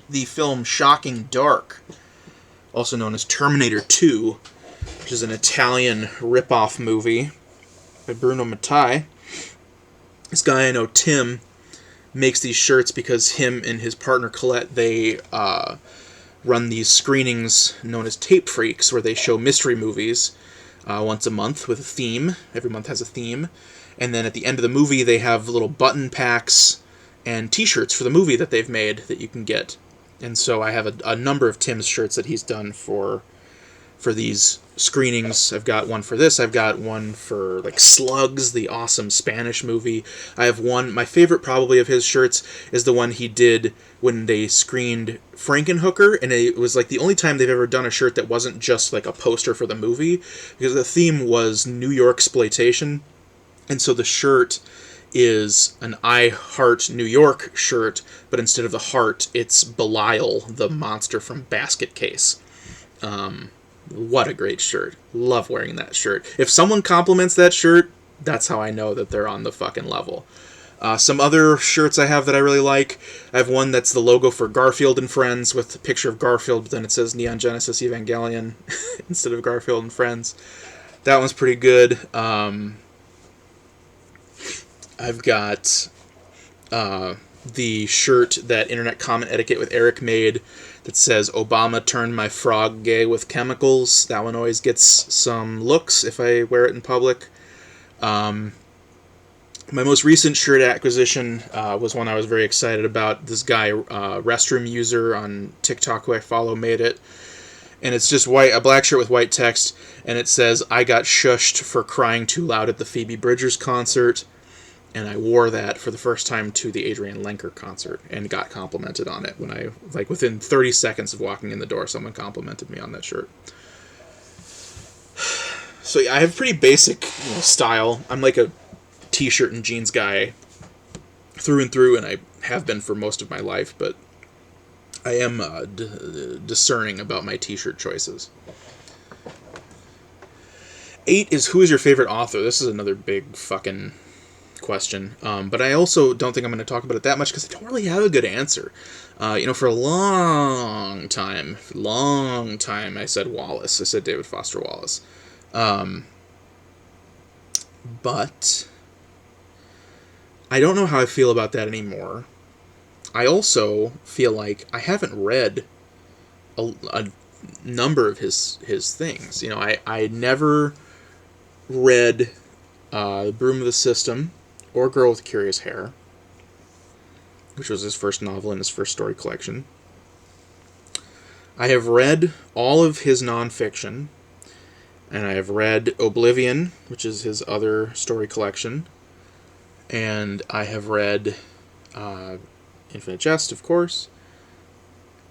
the film Shocking Dark, also known as Terminator 2, which is an Italian rip-off movie by Bruno Mattei. This guy I know, Tim, makes these shirts because him and his partner Colette, they run these screenings known as Tape Freaks, where they show mystery movies once a month with a theme. Every month has a theme. And then at the end of the movie, they have little button packs and t-shirts for the movie that they've made that you can get. And so I have a number of Tim's shirts that he's done for these screenings. I've got one for this. I've got one for like Slugs, the awesome Spanish movie. I have one. My favorite probably of his shirts is the one he did when they screened Frankenhooker, and it was like the only time they've ever done a shirt that wasn't just like a poster for the movie, because the theme was New York exploitation. And so the shirt is an I Heart New York shirt, but instead of the heart, it's Belial, the monster from Basket Case. What a great shirt. Love wearing that shirt. If someone compliments that shirt, That's how I know that they're on the fucking level. Some other shirts I have that I really like. I have one that's the logo for Garfield and Friends with a picture of Garfield, but then it says Neon Genesis Evangelion instead of Garfield and Friends. That one's pretty good. I've got the shirt that Internet Comment Etiquette with Eric made that says Obama turned my frog gay with chemicals. That one always gets some looks if I wear it in public. My most recent shirt acquisition was one I was very excited about. This guy, restroom user on TikTok who I follow, made it. And it's just white, a black shirt with white text, and it says, "I got shushed for crying too loud at the Phoebe Bridgers concert." And I wore that for the first time to the Adrienne Lenker concert and got complimented on it. When I, like, within 30 seconds of walking in the door, someone complimented me on that shirt. So yeah, I have pretty basic style. I'm like a t-shirt and jeans guy through and through, and I have been for most of my life, but I am discerning about my t-shirt choices. 8 is, who is your favorite author? This is another big fucking question, but I also don't think I'm going to talk about it that much because I don't really have a good answer. For a long time, I said Wallace. I said David Foster Wallace. But I don't know how I feel about that anymore. I also feel like I haven't read a number of his things. I never read Broom of the System or Girl with Curious Hair, which was his first novel in his first story collection. I have read all of his nonfiction, and I have read Oblivion, which is his other story collection, and I have read Infinite Jest, of course,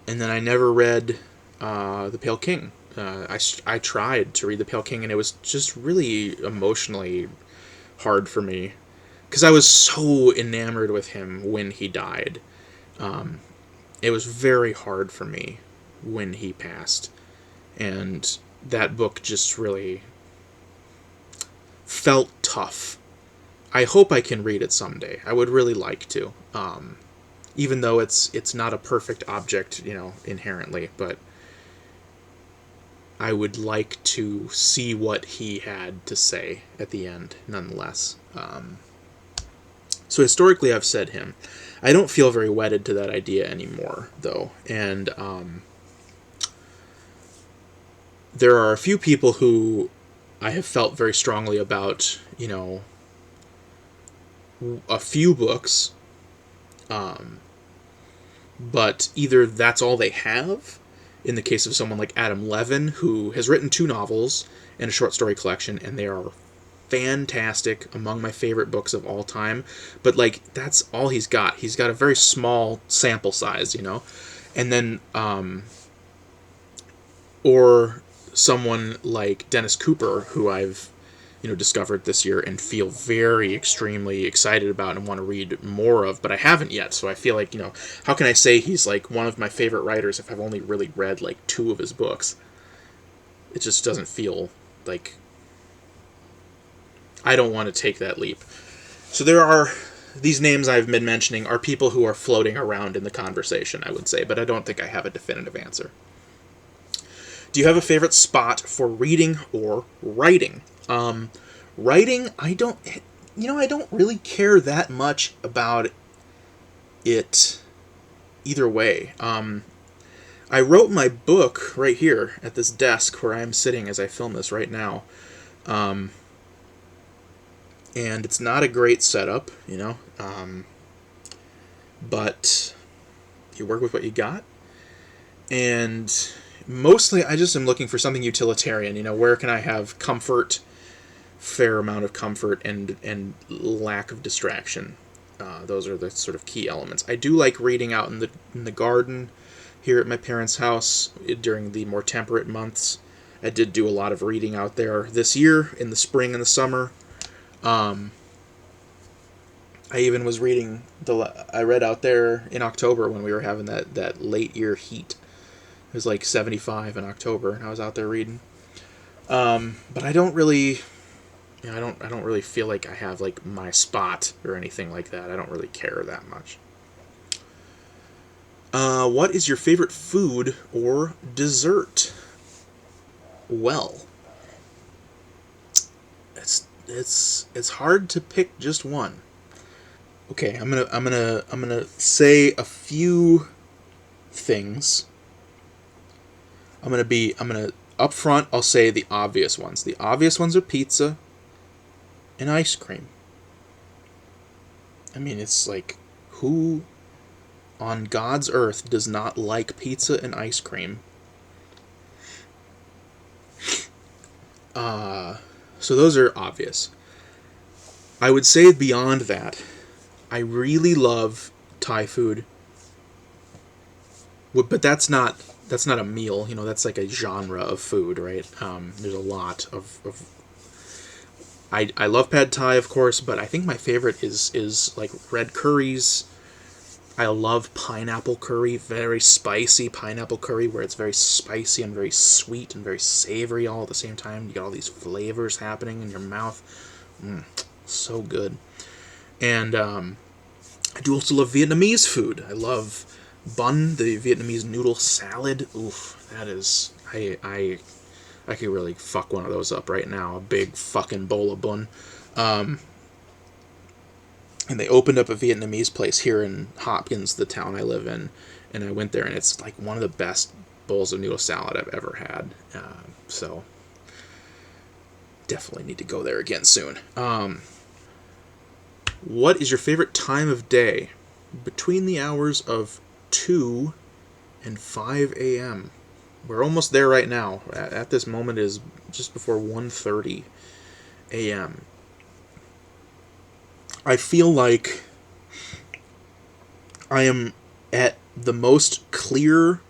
and then I never read The Pale King. I tried to read The Pale King, and it was just really emotionally hard for me, because I was so enamored with him when he died. It was very hard for me when he passed, and that book just really felt tough. I hope I can read it someday. I would really like to, even though it's not a perfect object, inherently, but I would like to see what he had to say at the end, nonetheless. So historically, I've said him. I don't feel very wedded to that idea anymore, though. And there are a few people who I have felt very strongly about, a few books, but either that's all they have, in the case of someone like Adam Levin, who has written 2 novels and a short story collection, and they are fantastic, among my favorite books of all time, but that's all he's got. He's got a very small sample size, and then or someone like Dennis Cooper, who I've discovered this year and feel very extremely excited about and want to read more of, but I haven't yet. So I feel like, how can I say he's like one of my favorite writers if I've only really read 2 of his books? It just doesn't feel like I don't want to take that leap. So these names I've been mentioning are people who are floating around in the conversation, I would say, but I don't think I have a definitive answer. Do you have a favorite spot for reading or writing? Writing, I don't really care that much about it either way. I wrote my book right here at this desk where I'm sitting as I film this right now. And it's not a great setup, but you work with what you got. And mostly I just am looking for something utilitarian, where can I have comfort, fair amount of comfort, and lack of distraction. Those are the sort of key elements. I do like reading out in the garden here at my parents' house during the more temperate months. I did do a lot of reading out there this year in the spring and the summer. I even was I read out there in October when we were having that late year heat. It was 75 in October, and I was out there reading. But I don't really you know, I don't really feel like I have like my spot or anything like that. I don't really care that much. What is your favorite food or dessert? Well, it's hard to pick just one. Okay, I'm gonna say a few things. I'm gonna up front. I'll say the obvious ones. The obvious ones are pizza and ice cream. I mean, it's like, who on God's earth does not like pizza and ice cream? So those are obvious. I would say beyond that, I really love Thai food, but that's not a meal. You know, that's like a genre of food, right? There's a lot of I love pad thai, of course, but I think my favorite is like red curries. I love pineapple curry, very spicy pineapple curry, where it's very spicy and very sweet and very savory all at the same time. You got all these flavors happening in your mouth. So good. And I do also love Vietnamese food. I love bun, the Vietnamese noodle salad. Oof, that is I could really fuck one of those up right now. A big fucking bowl of bun. And they opened up a Vietnamese place here in Hopkins, the town I live in, and I went there, and it's like one of the best bowls of noodle salad I've ever had. So definitely need to go there again soon. What is your favorite time of day? Between the hours of 2 and 5 a.m. We're almost there right now. At this moment is just before 1:30 a.m. I feel like I am at the most clear,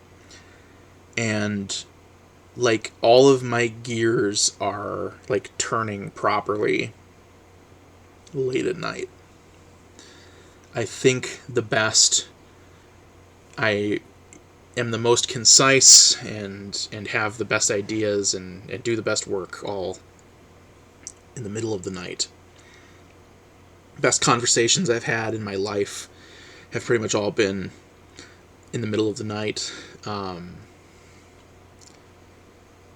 and like all of my gears are like turning properly late at night. I think the best. I am the most concise and have the best ideas and do the best work all in the middle of the night. Best conversations I've had in my life have pretty much all been in the middle of the night.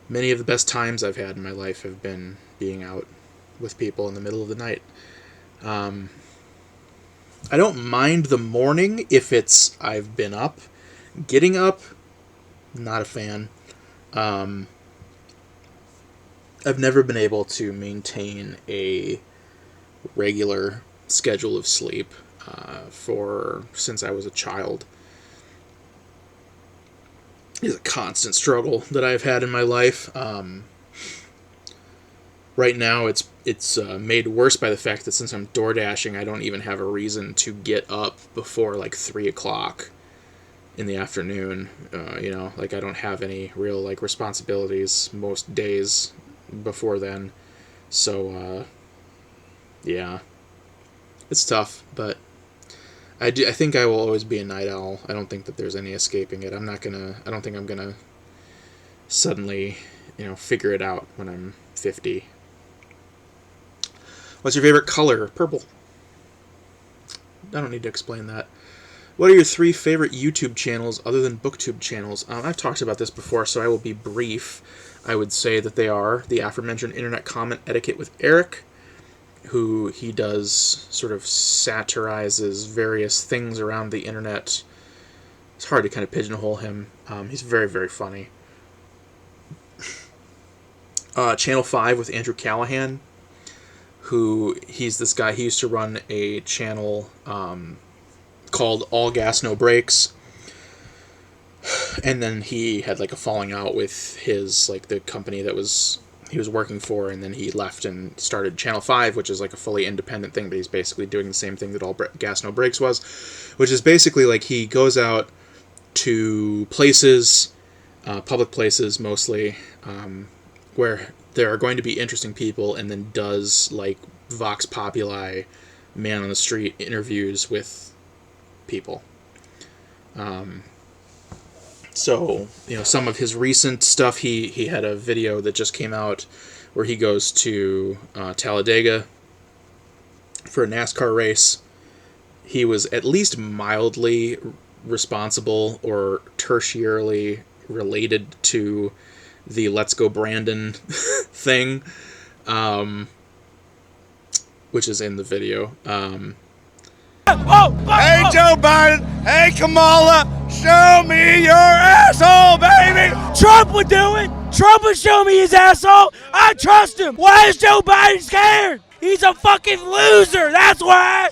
Many of the best times I've had in my life have been being out with people in the middle of the night. I don't mind the morning if it's I've been up. Getting up, not a fan. I've never been able to maintain a regular schedule of sleep for since I was a child. It's a constant struggle that I've had in my life. Right now, it's made worse by the fact that since I'm door dashing, I don't even have a reason to get up before like 3 o'clock in the afternoon. You know, like I don't have any real like responsibilities most days before then. So yeah, it's tough, but I think I will always be a night owl. I don't think that there's any escaping it. I don't think I'm gonna suddenly, figure it out when I'm 50. What's your favorite color? Purple. I don't need to explain that. What are your 3 favorite YouTube channels other than Booktube channels? I've talked about this before, so I will be brief. I would say that they are the aforementioned Internet Comment Etiquette with Eric, who he does sort of satirizes various things around the internet. It's hard to kind of pigeonhole him. He's very, very funny. Channel 5 with Andrew Callahan, he's this guy. He used to run a channel called All Gas No Brakes, and then he had like a falling out with his the company that he was working for, and then he left and started Channel 5, which is like a fully independent thing, but he's basically doing the same thing that All Gas No Brakes was, which is basically like he goes out to places, public places mostly, where there are going to be interesting people, and then does like Vox Populi, man on the street interviews with people. So, some of his recent stuff, he had a video that just came out where he goes to Talladega for a NASCAR race. He was at least mildly responsible or tertiarily related to the Let's Go Brandon thing, which is in the video. Hey, Joe Biden. Hey, Kamala. Show me your asshole, baby. Trump would do it. Trump would show me his asshole. I trust him. Why is Joe Biden scared? He's a fucking loser. That's why.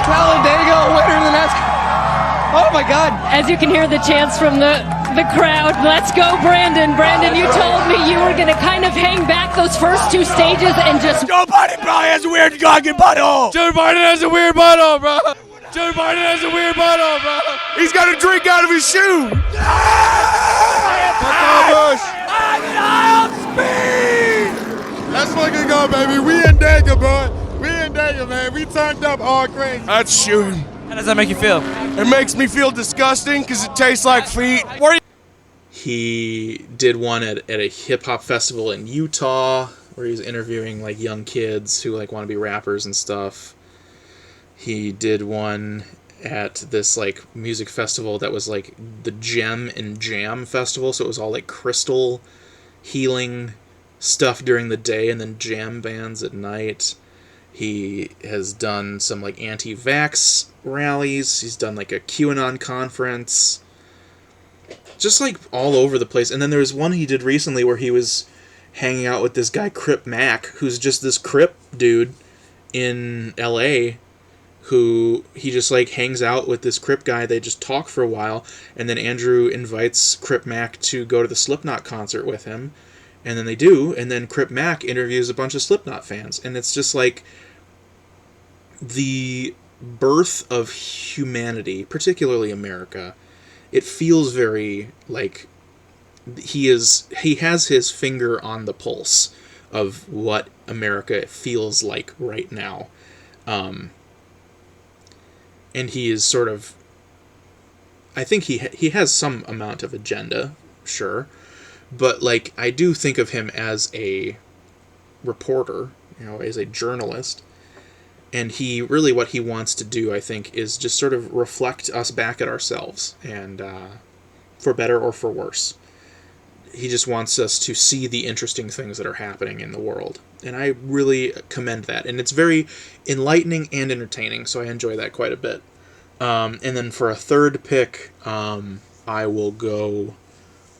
Talladega winner in the NASCAR. Oh my God! As you can hear the chants from the crowd, let's go, Brandon. Brandon, you told me you were going to kind of hang back those first two stages and just... Joe Biden probably has a weird goggin butthole. Joe Biden has a weird butthole, bro. Joe Biden has a weird butthole, bro. He's got a drink out of his shoe. Let's fucking go, baby. We in Dega, bro. We in Dega, man. We turned up all crazy. That's shooting. How does that make you feel? It makes me feel disgusting because it tastes like feet. He did one at a hip-hop festival in Utah where he was interviewing like young kids who like want to be rappers and stuff. He did one at this like music festival that was like the Gem and Jam festival, so it was all like crystal healing stuff during the day and then jam bands at night. He has done some like anti-vax rallies. He's done like a QAnon conference. Just like all over the place. And then there was one he did recently where he was hanging out with this guy Crip Mac, who's just this Crip dude in LA who he just like hangs out with this Crip guy. They just talk for a while, and then Andrew invites Crip Mac to go to the Slipknot concert with him, and then they do, and then Crip Mac interviews a bunch of Slipknot fans, and it's just like the birth of humanity, particularly America. It feels very like he has his finger on the pulse of what America feels like right now. And he is sort of, I think he has some amount of agenda, sure, but like I do think of him as a reporter, as a journalist, and he really, what he wants to do, I think, is just sort of reflect us back at ourselves, and for better or for worse. He just wants us to see the interesting things that are happening in the world. And I really commend that. And it's very enlightening and entertaining, so I enjoy that quite a bit. And then for a third pick, I will go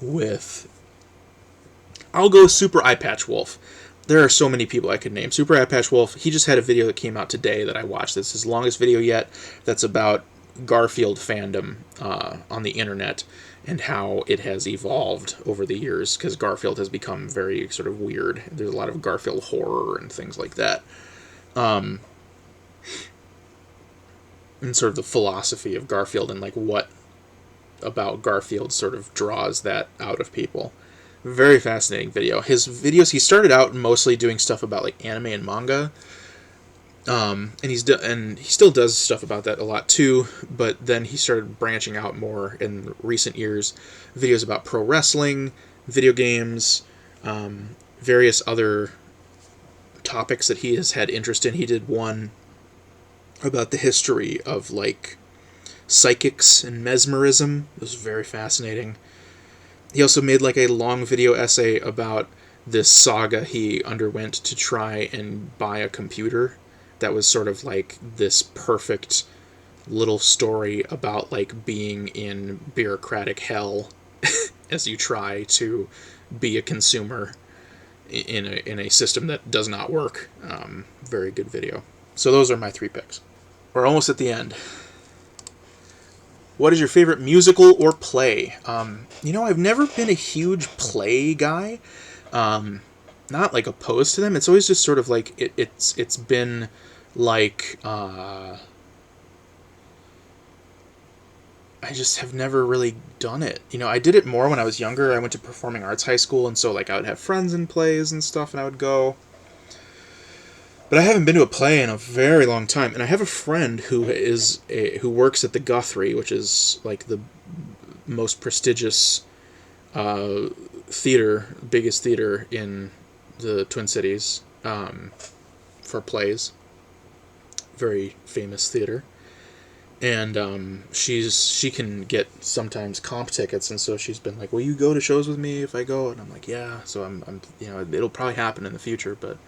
with... I'll go Super Eye Patch Wolf. There are so many people I could name. Super Eye Patch Wolf, he just had a video that came out today that I watched. That's his longest video yet. That's about Garfield fandom on the internet and how it has evolved over the years, because Garfield has become very sort of weird. There's a lot of Garfield horror and things like that. And sort of the philosophy of Garfield and like what about Garfield sort of draws that out of people. Very fascinating video. His videos, he started out mostly doing stuff about like anime and manga. And he still does stuff about that a lot too, but then he started branching out more in recent years. Videos about pro wrestling, video games, various other topics that he has had interest in. He did one about the history of like psychics and mesmerism. It was very fascinating. He also made like a long video essay about this saga he underwent to try and buy a computer that was sort of like this perfect little story about like being in bureaucratic hell as you try to be a consumer in a system that does not work. Very good video. So those are my three picks. We're almost at the end. What is your favorite musical or play? I've never been a huge play guy. Not like opposed to them. It's always just sort of like it's been like I just have never really done it. I did it more when I was younger. I went to performing arts high school, and so like I would have friends in plays and stuff, and I would go. But I haven't been to a play in a very long time, and I have a friend who works at the Guthrie, which is like the most prestigious biggest theater in the Twin Cities for plays. Very famous theater. And she can get sometimes comp tickets, and so she's been like, "Will you go to shows with me if I go?" And I'm like, "Yeah." So I'm it'll probably happen in the future, but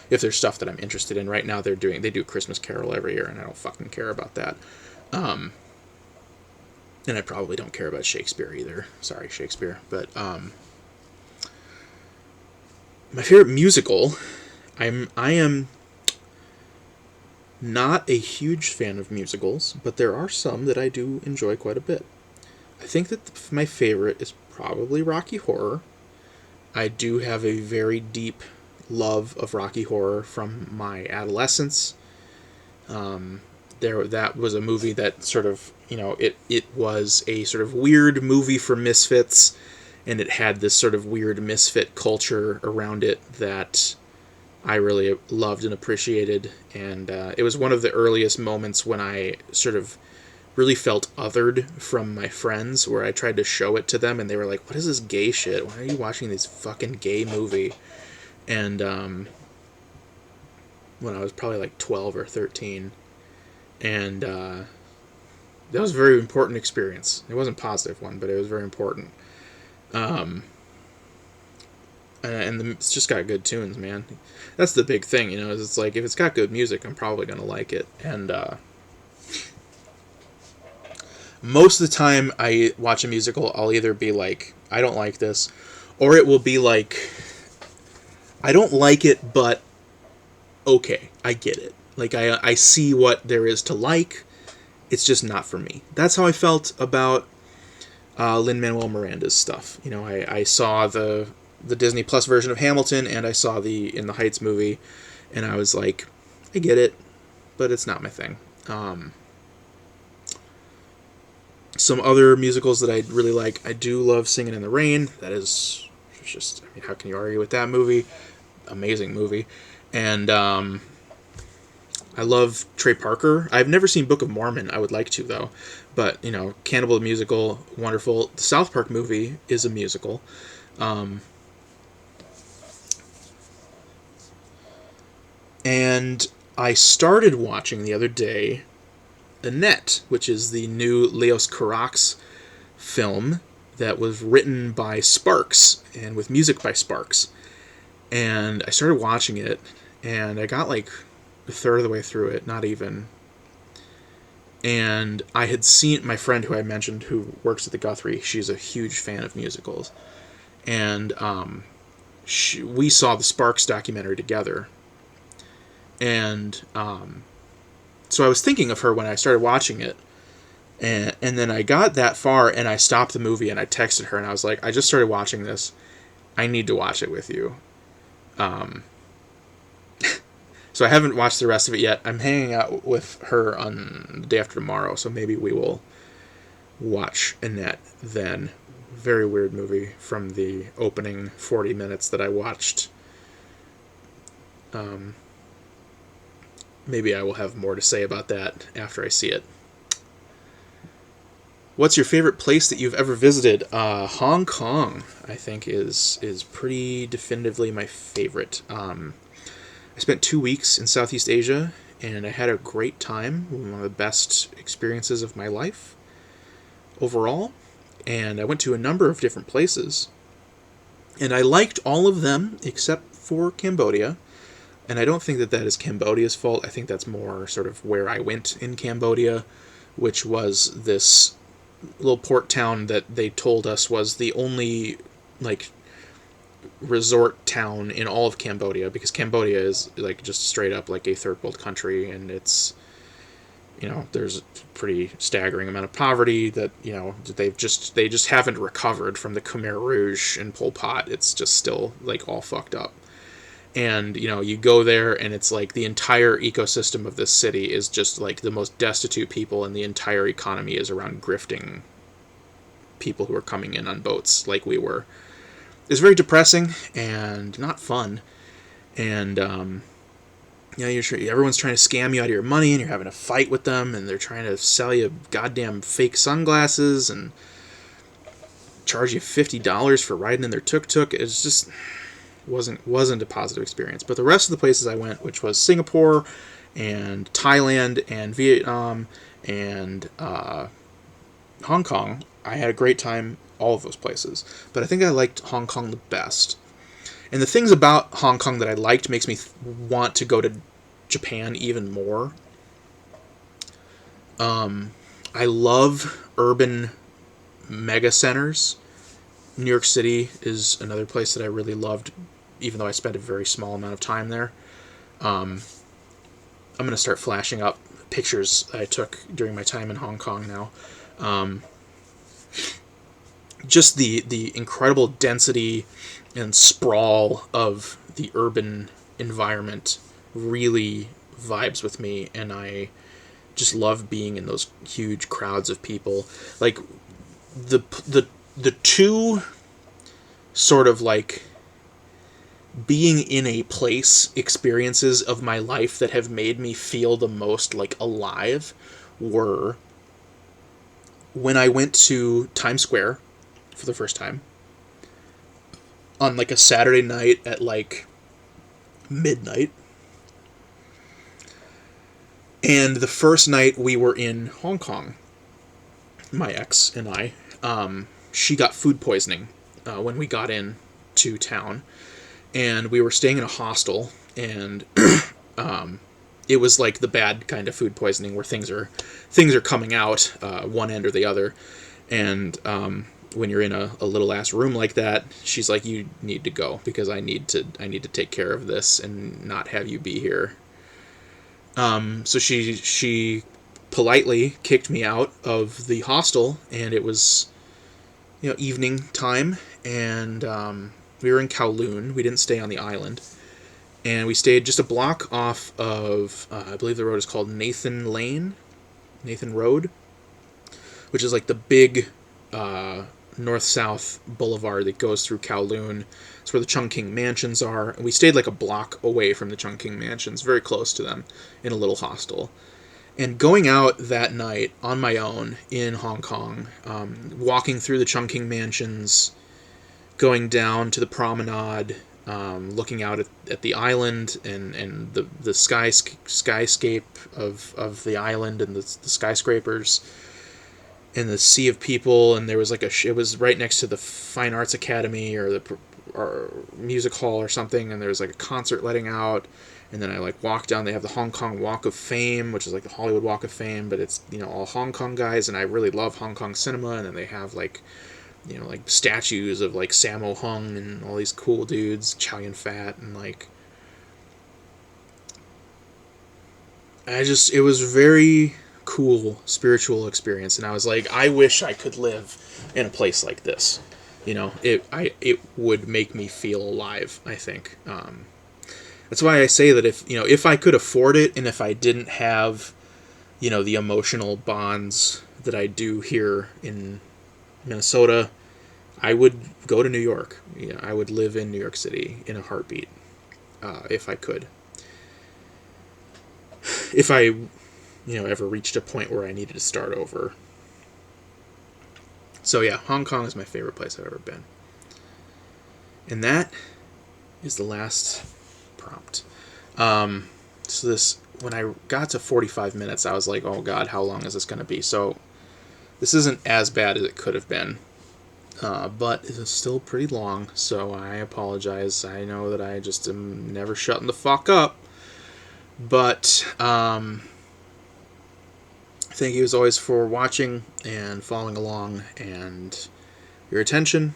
if there's stuff that I'm interested in right now, they do Christmas Carol every year, and I don't fucking care about that. And I probably don't care about Shakespeare either. Sorry, Shakespeare, but my favorite musical, I am not a huge fan of musicals, but there are some that I do enjoy quite a bit. I think that my favorite is probably Rocky Horror. I do have a very deep love of Rocky Horror from my adolescence. That was a movie that sort of, it was a sort of weird movie for misfits, and it had this sort of weird misfit culture around it that I really loved and appreciated, and it was one of the earliest moments when I sort of really felt othered from my friends, where I tried to show it to them, and they were like, "What is this gay shit? Why are you watching this fucking gay movie?" And when I was probably like 12 or 13, and that was a very important experience. It wasn't a positive one, but it was very important. And it's just got good tunes, man. That's the big thing, is it's like, if it's got good music, I'm probably going to like it. And most of the time I watch a musical, I'll either be like, I don't like this, or it will be like, I don't like it, but okay, I get it. Like, I see what there is to like. It's just not for me. That's how I felt about Lin-Manuel Miranda's stuff. I saw the Disney Plus version of Hamilton, and I saw the In the Heights movie, and I was like, I get it, but it's not my thing. Some other musicals that I really like, I do love Singing in the Rain. That is just, how can you argue with that movie? Amazing movie. And I love Trey Parker. I've never seen Book of Mormon. I would like to, though. But, Cannibal the Musical, wonderful. The South Park movie is a musical. And I started watching the other day Annette, which is the new Leos Carax film that was written by Sparks and with music by Sparks. And I started watching it, and I got like a third of the way through it, not even. And I had seen my friend who I mentioned, who works at the Guthrie. She's a huge fan of musicals. And we saw the Sparks documentary together. And so I was thinking of her when I started watching it. And then I got that far, and I stopped the movie, and I texted her, and I was like, I just started watching this. I need to watch it with you. So I haven't watched the rest of it yet. I'm hanging out with her on the day after tomorrow, so maybe we will watch Annette then. Very weird movie from the opening 40 minutes that I watched. Maybe I will have more to say about that after I see it. What's your favorite place that you've ever visited? Hong Kong, I think, is pretty definitively my favorite. I spent 2 weeks in Southeast Asia, and I had a great time. One of the best experiences of my life overall. And I went to a number of different places. And I liked all of them except for Cambodia. And I don't think that is Cambodia's fault. I think that's more sort of where I went in Cambodia, which was this little port town that they told us was the only, like, resort town in all of Cambodia, because Cambodia is, like, just straight up, like, a third world country, and it's, there's a pretty staggering amount of poverty that, they just haven't recovered from the Khmer Rouge and Pol Pot. It's just still, like, all fucked up. And, you go there, and it's like the entire ecosystem of this city is just like the most destitute people, and the entire economy is around grifting people who are coming in on boats like we were. It's very depressing and not fun. And, everyone's trying to scam you out of your money, and you're having a fight with them, and they're trying to sell you goddamn fake sunglasses, and charge you $50 for riding in their tuk-tuk. It's just wasn't a positive experience. But the rest of the places I went, which was Singapore and Thailand and Vietnam and Hong Kong, I had a great time all of those places. But I think I liked Hong Kong the best. And the things about Hong Kong that I liked makes me want to go to Japan even more. I love urban mega centers. New York City is another place that I really loved, even though I spent a very small amount of time there. I'm going to start flashing up pictures I took during my time in Hong Kong now. Just the incredible density and sprawl of the urban environment really vibes with me, and I just love being in those huge crowds of people. Like the two sort of like being in a place experiences of my life that have made me feel the most like alive were when I went to Times Square for the first time on like a Saturday night at like midnight. And the first night we were in Hong Kong, my ex and I, she got food poisoning when we got in to town, and we were staying in a hostel, and it was like the bad kind of food poisoning where things are coming out one end or the other, and when you're in a little ass room like that, she's like, you need to go because I need to take care of this and not have you be here. So she politely kicked me out of the hostel, and it was, evening time, and we were in Kowloon. We didn't stay on the island, and we stayed just a block off of, I believe the road is called Nathan Road, which is like the big north-south boulevard that goes through Kowloon. It's where the Chungking Mansions are, and we stayed like a block away from the Chungking Mansions, very close to them, in a little hostel. And going out that night on my own in Hong Kong, walking through the Chungking Mansions, going down to the promenade, looking out at the island and the skyscape of the island and the skyscrapers, and the sea of people, and there was like it was right next to the Fine Arts Academy or music hall or something, and there was like a concert letting out, and then I like walked down. They have the Hong Kong Walk of Fame, which is like the Hollywood Walk of Fame, but it's all Hong Kong guys, and I really love Hong Kong cinema, and then they have like like statues of like Sammo Hung and all these cool dudes, Chow Yun Fat, and like it was very cool spiritual experience, and I was like, I wish I could live in a place like this. It would make me feel alive, I think. That's why I say that if I could afford it, and if I didn't have the emotional bonds that I do here in Minnesota, I would go to New York. I would live in New York City in a heartbeat, if I could. If I ever reached a point where I needed to start over. So yeah, Hong Kong is my favorite place I've ever been. And that is the last prompt. So when I got to 45 minutes, I was like, oh god, how long is this going to be? So this isn't as bad as it could have been. But it was still pretty long, so I apologize. I know that I just am never shutting the fuck up. But thank you as always for watching and following along and your attention,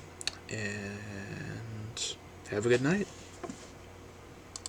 and have a good night.